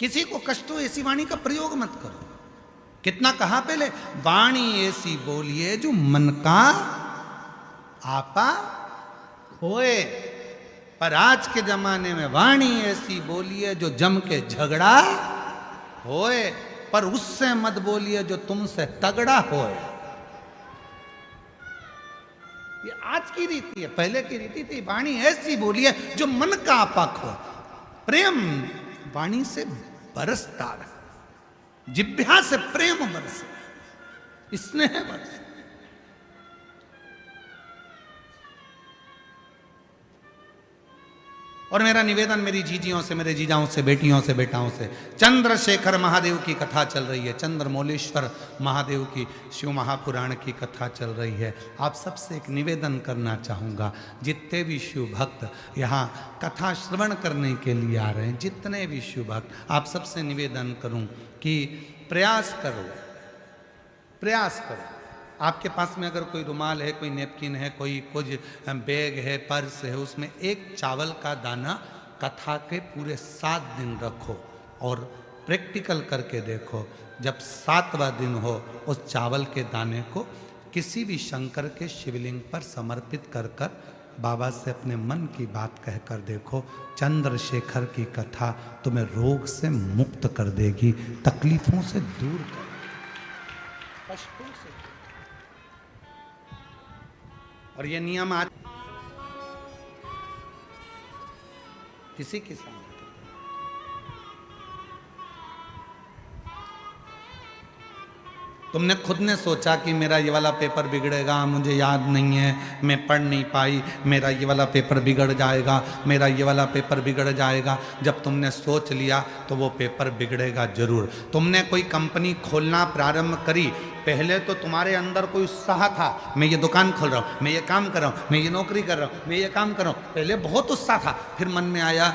किसी को कष्ट हो ऐसी वाणी का प्रयोग मत करो। कितना कहा पहले, वाणी ऐसी बोलिए जो मन का आपा होए। पर आज के जमाने में वाणी ऐसी बोलिए जो जम के झगड़ा होए, पर उससे मत बोलिए जो तुमसे तगड़ा होए। ये आज की रीति है, पहले की रीति थी वाणी ऐसी बोलिए जो मन का आपा हो। प्रेम वाणी से बरसता रहे, जिह्वा से प्रेम बरसे, स्नेह बरसे। और मेरा निवेदन मेरी जीजियों से, मेरे जीजाओं से, बेटियों से, बेटाओं से, चंद्रशेखर महादेव की कथा चल रही है, चंद्रमौलेश्वर महादेव की शिव महापुराण की कथा चल रही है। आप सबसे एक निवेदन करना चाहूँगा, जितने भी शिव भक्त यहाँ कथा श्रवण करने के लिए आ रहे हैं, जितने भी शिव भक्त, आप सबसे निवेदन करूँ कि प्रयास करो, प्रयास करो। आपके पास में अगर कोई रुमाल है, कोई नेपकिन है, कोई कुछ बैग है, पर्स है, उसमें एक चावल का दाना कथा के पूरे 7 दिन रखो और प्रैक्टिकल करके देखो। जब 7वां दिन हो, उस चावल के दाने को किसी भी शंकर के शिवलिंग पर समर्पित कर कर बाबा से अपने मन की बात कहकर देखो। चंद्रशेखर की कथा तुम्हें रोग से मुक्त कर देगी, तकलीफों से दूर कर, कष्टों से। और ये नियम आज किसी के सामने, तुमने खुद ने सोचा कि मेरा ये वाला पेपर बिगड़ेगा, मुझे याद नहीं है, मैं पढ़ नहीं पाई, मेरा ये वाला पेपर बिगड़ जाएगा, मेरा ये वाला पेपर बिगड़ जाएगा। जब तुमने सोच लिया तो वो पेपर बिगड़ेगा जरूर। तुमने कोई कंपनी खोलना प्रारंभ करी, पहले तो तुम्हारे अंदर कोई उत्साह था, मैं ये दुकान खोल रहा हूँ, मैं ये काम कर रहा हूँ, मैं ये नौकरी कर रहा हूँ, मैं ये काम कर रहा हूँ, पहले बहुत उत्साह था। फिर मन में आया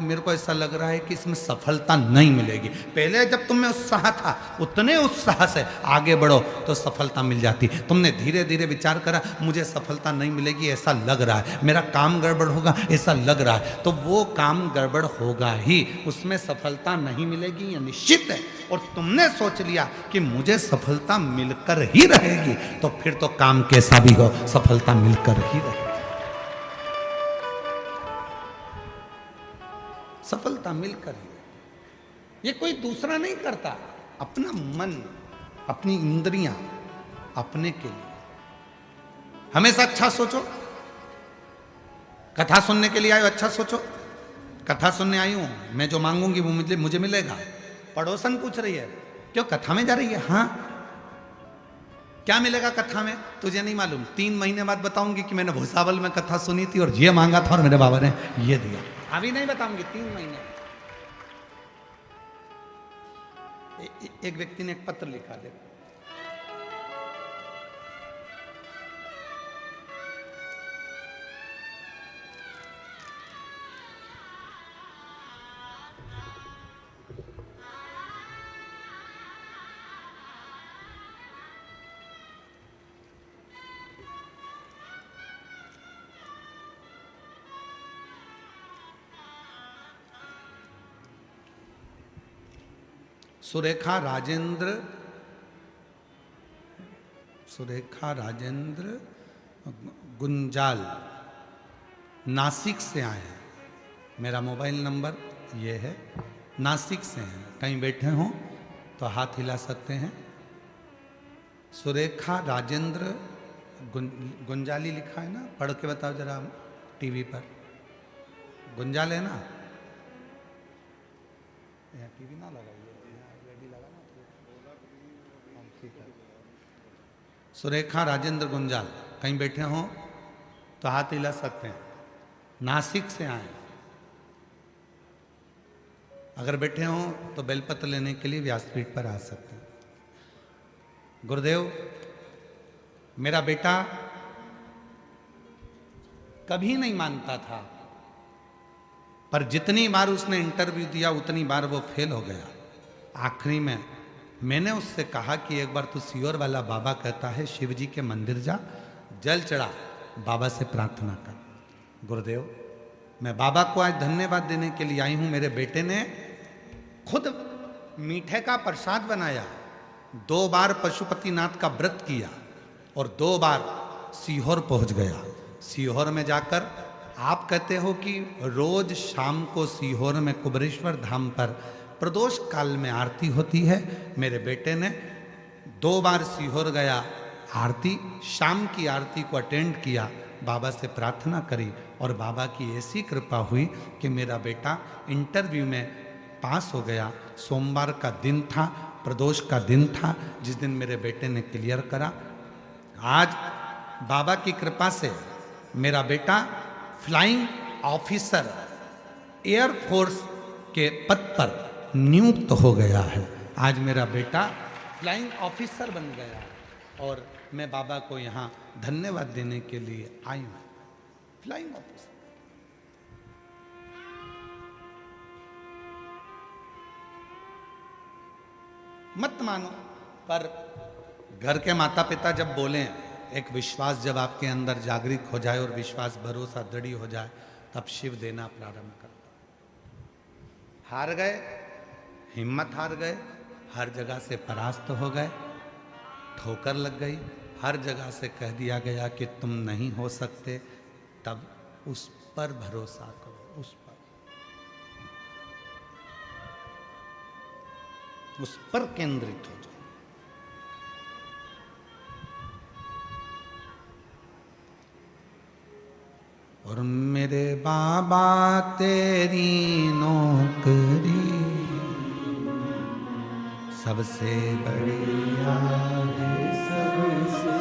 मेरे को ऐसा लग रहा है कि इसमें सफलता नहीं मिलेगी। पहले जब तुम्हें उत्साह था, उतने उत्साह से आगे बढ़ो तो सफलता मिल जाती। तुमने धीरे धीरे विचार करा मुझे सफलता नहीं मिलेगी, ऐसा लग रहा है, मेरा काम गड़बड़ होगा ऐसा लग रहा है, तो वो काम गड़बड़ होगा ही, उसमें सफलता नहीं मिलेगी, ये निश्चित है। और तुमने सोच लिया कि मुझे सफलता मिलकर ही रहेगी, तो फिर तो काम कैसा भी हो सफलता मिलकर ही रहेगी। सफलता मिलकर ही, ये कोई दूसरा नहीं करता, अपना मन, अपनी इंद्रियां, अपने के लिए। हमेशा अच्छा सोचो। कथा सुनने के लिए आयो, अच्छा सोचो, कथा सुनने आई हूं, मैं जो मांगूंगी वो मुझे मिलेगा। पड़ोसन पूछ रही है क्यों कथा में जा रही है, हाँ क्या मिलेगा कथा में, तुझे नहीं मालूम। 3 महीने बाद बताऊंगी कि मैंने भूसावल में कथा सुनी थी और ये मांगा था और मेरे बाबा ने ये दिया। अभी नहीं बताऊंगी, 3 महीने। एक व्यक्ति ने एक पत्र लिखा, देखो, सुरेखा राजेंद्र गुंजाल नासिक से आए हैं। मेरा मोबाइल नंबर ये है, नासिक से हैं। कहीं बैठे हों तो हाथ हिला सकते हैं। सुरेखा राजेंद्र गुंजाली लिखा है ना, पढ़ के बताओ जरा टीवी पर। गुंजाल है ना, यहाँ टीवी ना लगाइए, यहाँ रेडी लगा ना, ठीक है। सुरेखा राजेंद्र गुंजाल कहीं बैठे हों तो हाथ हिला सकते हैं। नासिक से आए। अगर बैठे हों तो बेलपत्र लेने के लिए व्यासपीठ पर आ सकते हैं। गुरुदेव, मेरा बेटा कभी नहीं मानता था, पर जितनी बार उसने इंटरव्यू दिया उतनी बार वो फेल हो गया। आखिरी में मैंने उससे कहा कि एक बार तू सीहोर वाला बाबा कहता है शिव जी के मंदिर जा, जल चढ़ा, बाबा से प्रार्थना कर। गुरुदेव, मैं बाबा को आज धन्यवाद देने के लिए आई हूं। मेरे बेटे ने खुद मीठे का प्रसाद बनाया, 2 बार पशुपतिनाथ का व्रत किया और 2 बार सीहोर पहुंच गया। सीहोर में जाकर आप कहते हो कि रोज शाम को सीहोर में कुबरेश्वर धाम पर प्रदोष काल में आरती होती है। मेरे बेटे ने 2 बार सीहोर गया, आरती, शाम की आरती को अटेंड किया, बाबा से प्रार्थना करी और बाबा की ऐसी कृपा हुई कि मेरा बेटा इंटरव्यू में पास हो गया। सोमवार का दिन था, प्रदोष का दिन था, जिस दिन मेरे बेटे ने क्लियर करा। आज बाबा की कृपा से मेरा बेटा फ्लाइंग ऑफिसर एयरफोर्स के पद पर नियुक्त हो गया है। आज मेरा बेटा फ्लाइंग ऑफिसर बन गया और मैं बाबा को यहाँ धन्यवाद देने के लिए आई हूँ। Flying officer. मत मानो, पर घर के माता पिता जब बोलें, एक विश्वास जब आपके अंदर जागृत हो जाए और विश्वास भरोसा दृढ़ हो जाए, तब शिव देना प्रारंभ करता। हार गए, हिम्मत हार गए, हर जगह से परास्त हो गए, ठोकर लग गई, हर जगह से कह दिया गया कि तुम नहीं हो सकते, तब उस पर भरोसा करो, उस पर केंद्रित हो जाओ। और मेरे बाबा तेरी नौकरी सबसे बढ़िया है, सबसे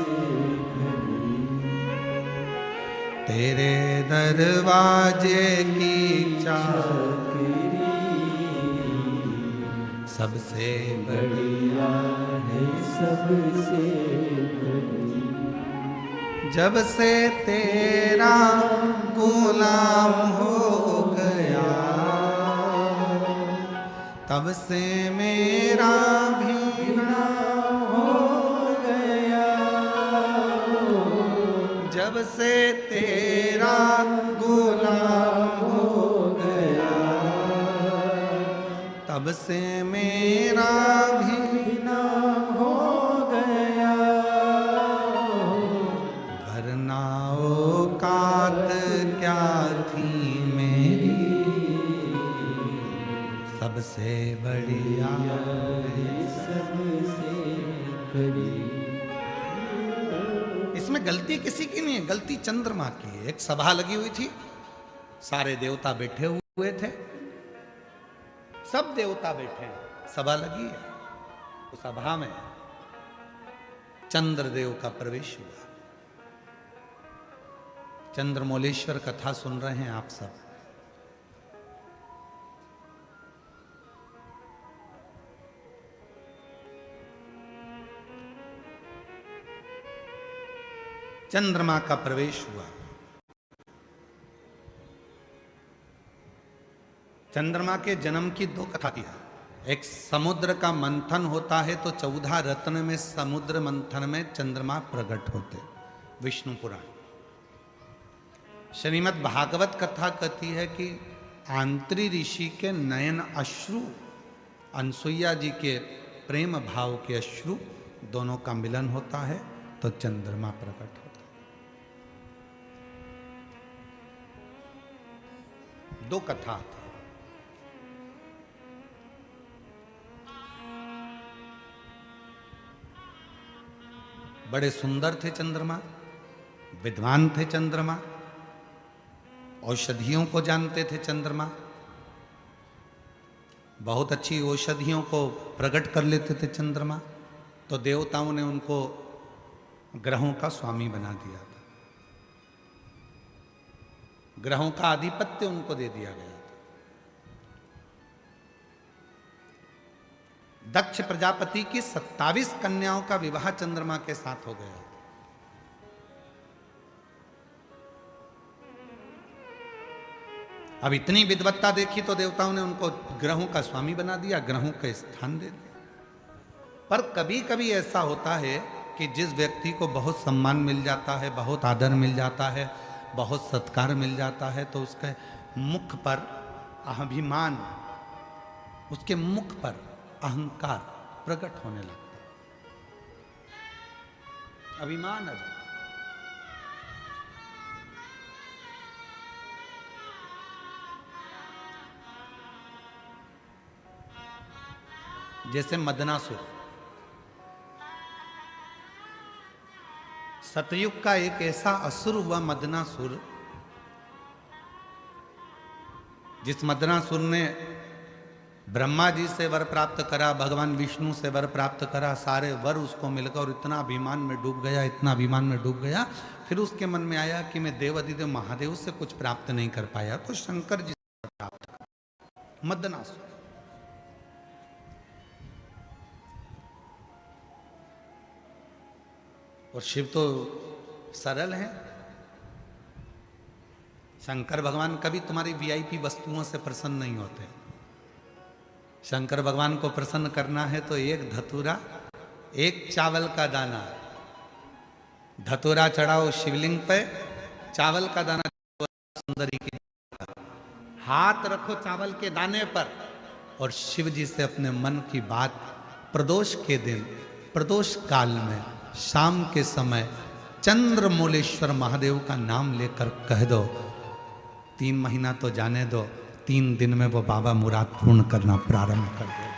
तेरे दरवाजे की चाकरी सबसे बढ़िया है, सबसे जब से तेरा गुलाम हो गया, तब से मेरा भी नाम हो गया। जब से तेरा गुलाम हो गया, तब से मेरा भी नाम हो गया। वरना औकात क्या थी मेरी, सबसे बढ़िया सबसे बड़ी। इसमें गलती किसी की नहीं है, गलती चंद्रमा की है। एक सभा लगी हुई थी, सारे देवता बैठे हुए थे, सब देवता बैठे हैं, सभा लगी है। तो सभा में चंद्रदेव का प्रवेश हुआ। चंद्रमौलेश्वर कथा सुन रहे हैं आप सब। चंद्रमा का प्रवेश हुआ। चंद्रमा के जन्म की 2 कथा की है। एक समुद्र का मंथन होता है तो 14 रत्न में समुद्र मंथन में चंद्रमा प्रकट होते, विष्णु पुराण। श्रीमद् भागवत कथा कहती है कि आंत्री ऋषि के नयन अश्रु अनसुईया जी के प्रेम भाव के अश्रु दोनों का मिलन होता है तो चंद्रमा प्रकट होता है। दो कथा थी। बड़े सुंदर थे चंद्रमा, विद्वान थे चंद्रमा, औषधियों को जानते थे चंद्रमा, बहुत अच्छी औषधियों को प्रकट कर लेते थे चंद्रमा। तो देवताओं ने उनको ग्रहों का स्वामी बना दिया था, ग्रहों का आधिपत्य उनको दे दिया गया था। दक्ष प्रजापति की 27 कन्याओं का विवाह चंद्रमा के साथ हो गया। अब इतनी विद्वत्ता देखी तो देवताओं ने उनको ग्रहों का स्वामी बना दिया, ग्रहों का स्थान दे दिया। पर कभी कभी ऐसा होता है कि जिस व्यक्ति को बहुत सम्मान मिल जाता है, बहुत आदर मिल जाता है, बहुत सत्कार मिल जाता है, तो उसके मुख पर अभिमान, उसके मुख पर अहंकार प्रकट होने लगता है, अभिमान आ जाता है। जैसे मदनासुर, सतयुग का एक ऐसा असुर हुआ मदनासुर, जिस मदनासुर ने ब्रह्मा जी से वर प्राप्त करा, भगवान विष्णु से वर प्राप्त करा, सारे वर उसको मिलकर और इतना अभिमान में डूब गया, इतना अभिमान में डूब गया। फिर उसके मन में आया कि मैं देव अधिदेव महादेव से कुछ प्राप्त नहीं कर पाया, तो शंकर जी से प्राप्त करा। मदनासुर और शिव तो सरल हैं। शंकर भगवान कभी तुम्हारी वीआईपी वस्तुओं से प्रसन्न नहीं होते। शंकर भगवान को प्रसन्न करना है तो एक धतूरा, एक चावल का दाना, धतूरा चढ़ाओ शिवलिंग पे, चावल का दाना सुंदरी की, हाथ रखो चावल के दाने पर और शिव जी से अपने मन की बात प्रदोष के दिन, प्रदोष काल में, शाम के समय चंद्रमौलेश्वर महादेव का नाम लेकर कह दो। 3 महीना तो जाने दो, 3 दिन में वो बाबा मुराद पूर्ण करना प्रारंभ कर देते।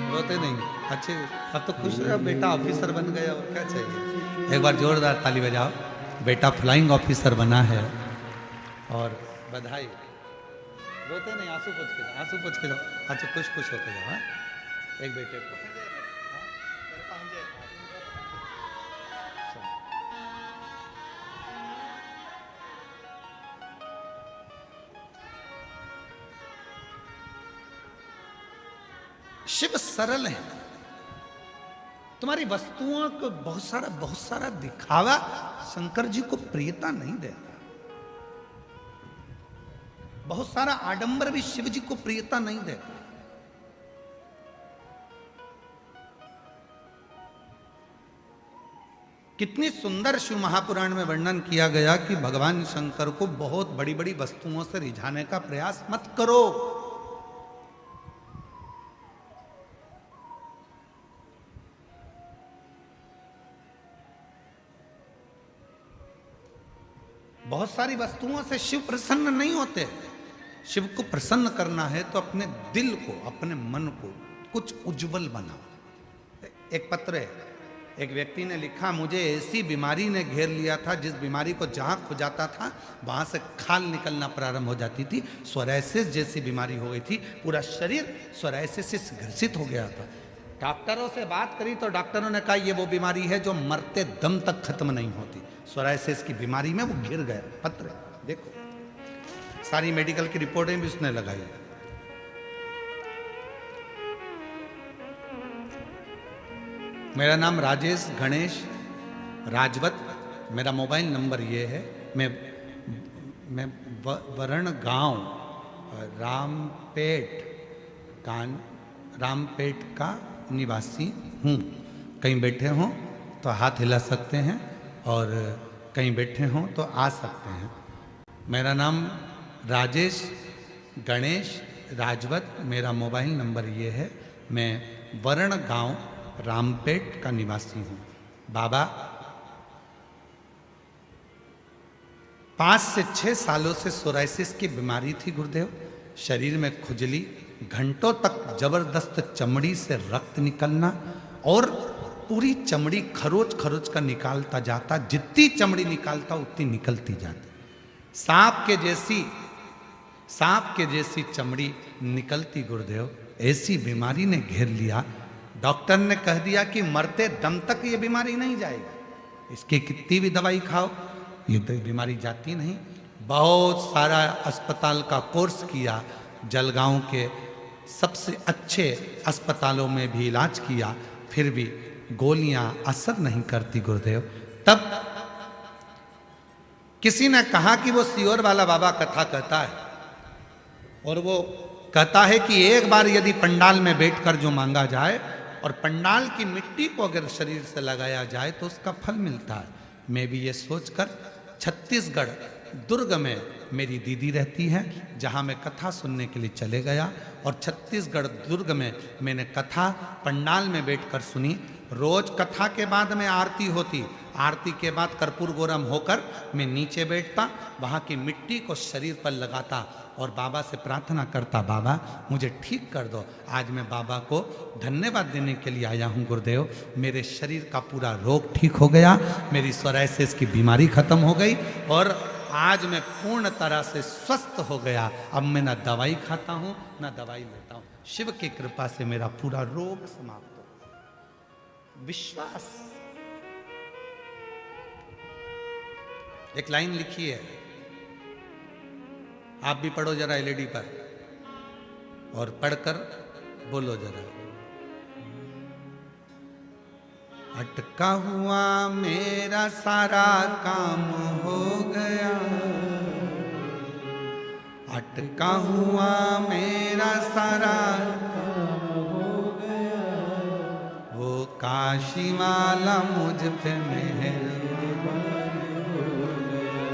रोते नहीं, अच्छे, अब तो खुश रहे, बेटा ऑफिसर बन गया, और क्या चाहिए। एक बार जोरदार ताली बजाओ, बेटा फ्लाइंग ऑफिसर बना है, और बधाई। रोते नहीं, आंसू पोंछ के जाओ, आंसू पोंछ के जाओ, अच्छा खुश खुश होके जाओ। हाँ, एक बेटे को शिव सरल है। तुम्हारी वस्तुओं को बहुत सारा दिखावा शंकर जी को प्रियता नहीं देता। बहुत सारा आडंबर भी शिव जी को प्रियता नहीं देता। कितनी सुंदर शिव महापुराण में वर्णन किया गया कि भगवान शंकर को बहुत बड़ी बड़ी वस्तुओं से रिझाने का प्रयास मत करो। बहुत सारी वस्तुओं से शिव प्रसन्न नहीं होते। शिव को प्रसन्न करना है तो अपने दिल को, अपने मन को कुछ उज्जवल बनाओ। एक पत्र है, एक व्यक्ति ने लिखा, मुझे ऐसी बीमारी ने घेर लिया था जिस बीमारी को जहां खुजाता था वहां से खाल निकलना प्रारंभ हो जाती थी। सोरायसिस जैसी बीमारी हो गई थी, पूरा शरीर सोरायसिस से ग्रसित हो गया था। डॉक्टरों से बात करी तो डॉक्टरों ने कहा ये वो बीमारी है जो मरते दम तक खत्म नहीं होती। सोरायसिस की बीमारी में वो गिर गया। पत्र देखो, सारी मेडिकल की रिपोर्टें भी उसने लगाई। मेरा नाम राजेश गणेश राजवत, मेरा मोबाइल नंबर ये है मैं वरण गांव रामपेट का निवासी हूँ। कहीं बैठे हों तो हाथ हिला सकते हैं और कहीं बैठे हों तो आ सकते हैं। मेरा नाम राजेश गणेश राजवत, मेरा मोबाइल नंबर ये है। मैं वरण गांव रामपेट का निवासी हूँ। बाबा 5 से 6 सालों से सोराइसिस की बीमारी थी गुरुदेव। शरीर में खुजली, घंटों तक जबरदस्त चमड़ी से रक्त निकलना और पूरी चमड़ी खरोच खरोच कर निकालता जाता। जितनी चमड़ी निकालता उतनी निकलती जाती। सांप के जैसी चमड़ी निकलती गुरुदेव। ऐसी बीमारी ने घेर लिया। डॉक्टर ने कह दिया कि मरते दम तक ये बीमारी नहीं जाएगी, इसकी कितनी भी दवाई खाओ ये बीमारी जाती नहीं। बहुत सारा अस्पताल का कोर्स किया, जलगांव के सबसे अच्छे अस्पतालों में भी इलाज किया, फिर भी गोलियां असर नहीं करती गुरुदेव। तब किसी ने कहा कि वो सियोर वाला बाबा कथा कहता है और वो कहता है कि एक बार यदि पंडाल में बैठकर जो मांगा जाए और पंडाल की मिट्टी को अगर शरीर से लगाया जाए तो उसका फल मिलता है। मैं भी ये सोचकर छत्तीसगढ़ दुर्ग में मेरी दीदी रहती है, जहाँ मैं कथा सुनने के लिए चले गया और छत्तीसगढ़ दुर्ग में मैंने कथा पंडाल में बैठकर सुनी। रोज कथा के बाद में आरती होती, आरती के बाद कर्पूर गौरम होकर मैं नीचे बैठता, वहाँ की मिट्टी को शरीर पर लगाता और बाबा से प्रार्थना करता, बाबा मुझे ठीक कर दो। आज मैं बाबा को धन्यवाद देने के लिए आया हूँ गुरुदेव। मेरे शरीर का पूरा रोग ठीक हो गया, मेरी सोराइसिस की बीमारी खत्म हो गई और आज मैं पूर्ण तरह से स्वस्थ हो गया। अब मैं ना दवाई खाता हूँ ना दवाई लेता हूँ। शिव की कृपा से मेरा पूरा रोग समाप्त हो गया। विश्वास। एक लाइन लिखी है, आप भी पढ़ो जरा एलईडी पर और पढ़कर बोलो जरा। अटका हुआ मेरा सारा काम हो गया, अटका हुआ मेरा सारा काम हो गया। वो काशी वाला मुझ पे मेहरबान हो गया,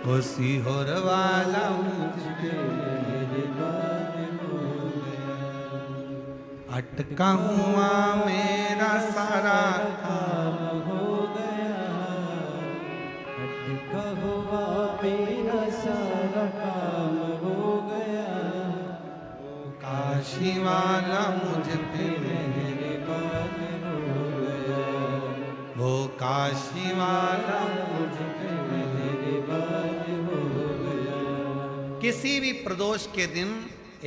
वो सीहोर वाला मुझ पे मेहरबान हो गया। अटका हुआ मेरा सारा काम हो गया, अटका हुआ मेरा सारा काम हो गया। काशी वाला मुझ पे मेहरबान हो गया, वो काशी वाला मुझ पे मेहरबान हो गया। किसी भी प्रदोष के दिन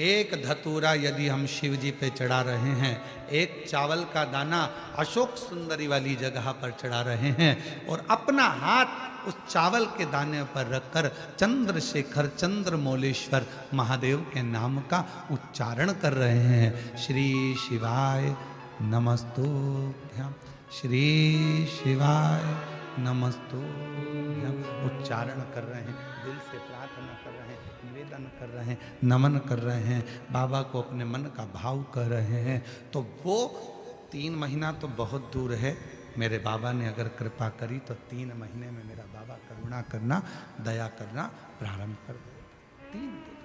एक धतूरा यदि हम शिव जी पे चढ़ा रहे हैं, एक चावल का दाना अशोक सुंदरी वाली जगह पर चढ़ा रहे हैं और अपना हाथ उस चावल के दाने पर रखकर चंद्रशेखर चंद्रमौलेश्वर महादेव के नाम का उच्चारण कर रहे हैं। श्री शिवाय नमस्तुभ्यं, श्री शिवाय नमस्तुभ्यं उच्चारण कर रहे हैं, दिल से प्रार्थना कर रहे हैं, निवेदन कर रहे हैं, नमन कर रहे हैं, बाबा को अपने मन का भाव कर रहे हैं। तो वो 3 महीना तो बहुत दूर है। मेरे बाबा ने अगर कृपा करी तो 3 महीने में मेरा बाबा करुणा करना, दया करना प्रारंभ कर देगा। 3 दिन।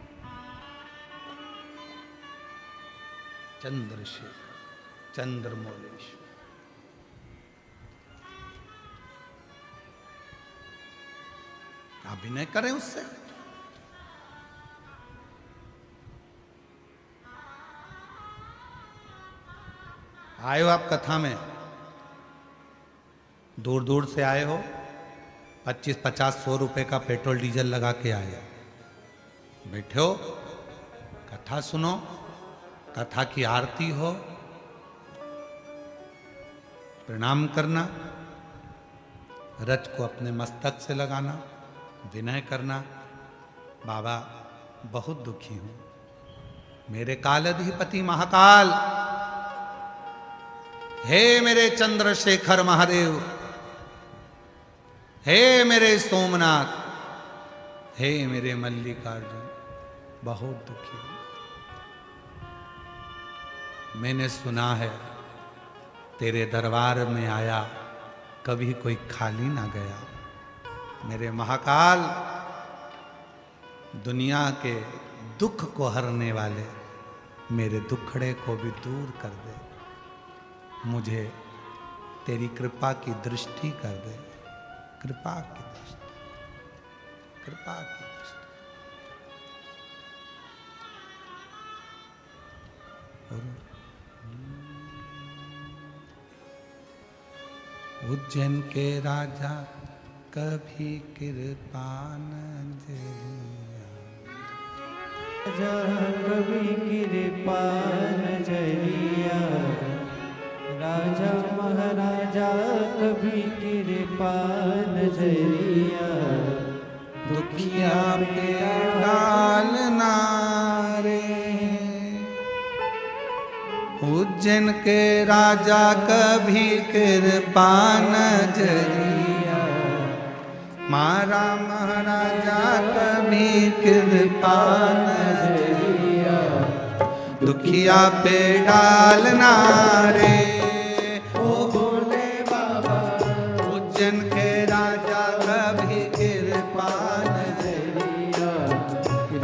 चंद्रशेखर चंद्रमौलेश्वर। अभिनय करें उससे। आए हो आप कथा में, दूर दूर से आए हो, 25, 50, 100 रुपए का पेट्रोल डीजल लगा के आए, बैठे हो, कथा सुनो, कथा की आरती हो, प्रणाम करना, रज को अपने मस्तक से लगाना, विनय करना। बाबा बहुत दुखी हूं, मेरे कालाधिपति महाकाल, हे मेरे चंद्रशेखर महादेव, हे मेरे सोमनाथ, हे मेरे मल्लिकार्जुन, बहुत दुखी हूं। मैंने सुना है तेरे दरबार में आया कभी कोई खाली ना गया। मेरे महाकाल, दुनिया के दुख को हरने वाले मेरे दुखड़े को भी दूर कर दे। मुझे तेरी कृपा की दृष्टि कर दे, कृपा की दृष्टि, कृपा की दृष्टि। उज्जैन के राजा कभी कृपा न जरिया, राजा कभी कृपा नजरिया, राजा महाराजा कभी कृपा नजरिया, दुखिया पे डालना रे। उज्जैन के राजा कभी कृपा नजरिया, मारा महाराजा कभी कृपा नजरिया, दुखिया पे डालना रे। ओ भोले बाबा, उज्जैन के राजा कभी कृपा नजरिया,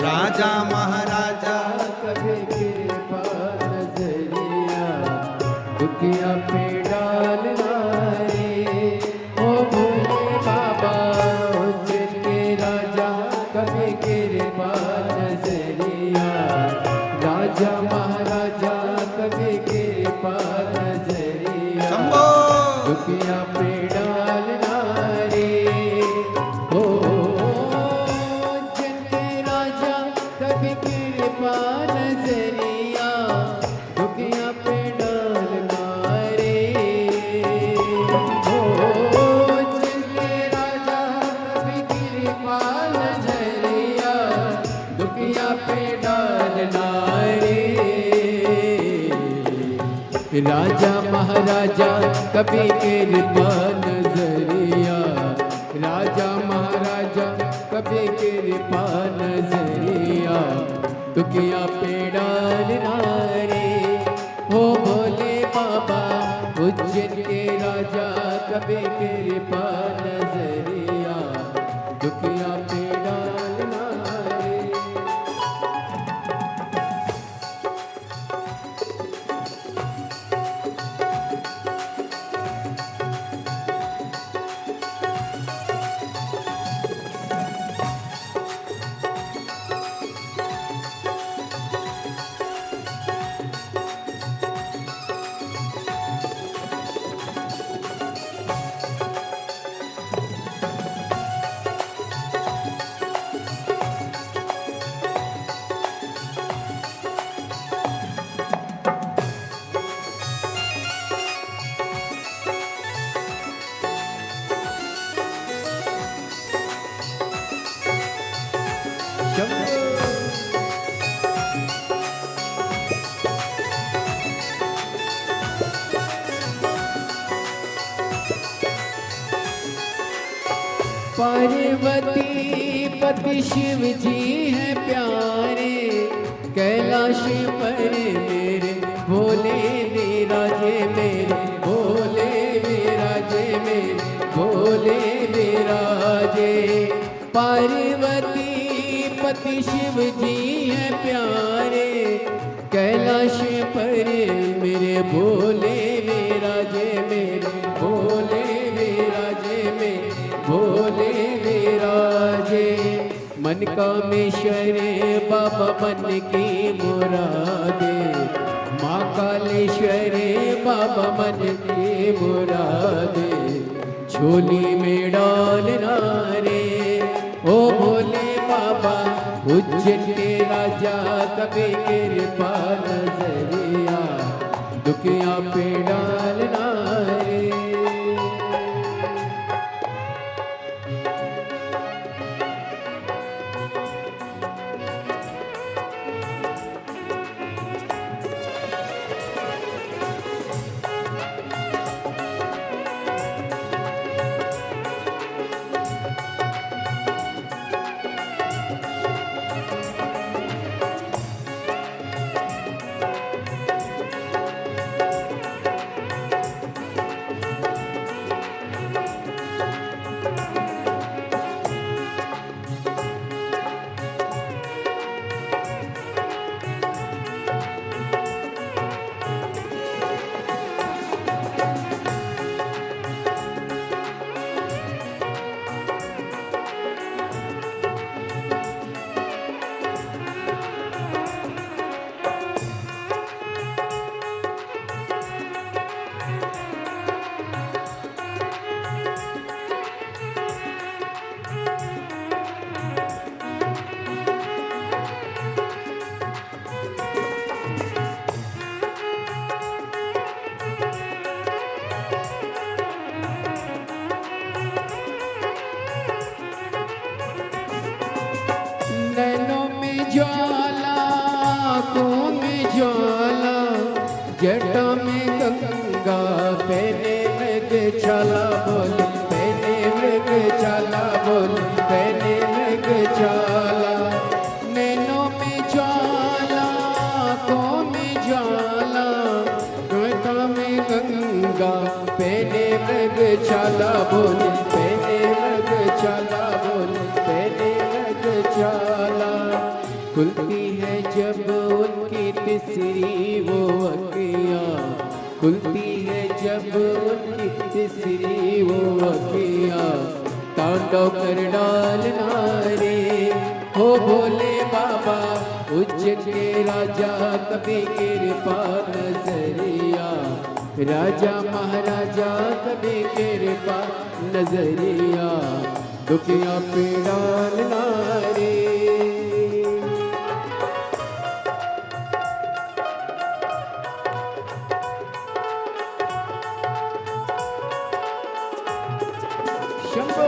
राजा महाराजा कभी कृपा नजरिया, दुखिया पे डालना रे। ओ भोले बाबा, उज्जैन के राजा कभी कृपा नजरिया, राजा महाराजा कभी कृपा नजरिया, शंभो। दुखिया पे डालना रे। ओ उज्जैन के राजा कभी कृपा नजरिया, दुखिया पे डालना रे। ओ उज्जैन के राजा कभी कृपा नजरिया, दुखिया पे डालना रे। राजा महाराजा कभी कृपा नजरिया, राजा महाराजा कभी कृपा नजरिया, दुखिया पे डालना रे। हो भोले बाबा, उज्जैन के राजा कभी कृपा नजरिया, दुखिया पे डालना रे। पार्वती पति शिव जी हैं प्यारे, कैलाश पर मेरे भोले विराजे, मेरे भोले विराजे, मेरे भोले विराजे। पार्वती पति शिव जी हैं प्यारे, कैलाश पर मेरे भोले विराजे, मेरे भोले विराजे, मेरे भोले विराजे। मन कामेश्वर बाबा मन की मुरादे, माँ कालेश्वर बाबा मन की मुरादे, झोली में डालना रे। ओ भोले बाबा, उज्जैन के राजा कभी कृपा नजरिया, दुखिया पे डालना रे। ज्वाला जटा में गंगा पहने मृग छाला बोल पहने मृग छाला बोल पहने मृग छाला नैनों में ज्वाला आँखों में ज्वाला जटा में गंगा पहने मृग छाला बोल पहने मृग छाला बोल पहने मृग छाला खुलती है जब उनकी तीसरी वो अखियाँ खुलती है जब उनकी तीसरी वो अखियाँ तांडव कर डालना रे हो भोले बाबा उज्जैन के राजा कभी कृपा नजरिया राजा महाराजा कभी कृपा नजरिया दुखिया पे डालना रे शंभो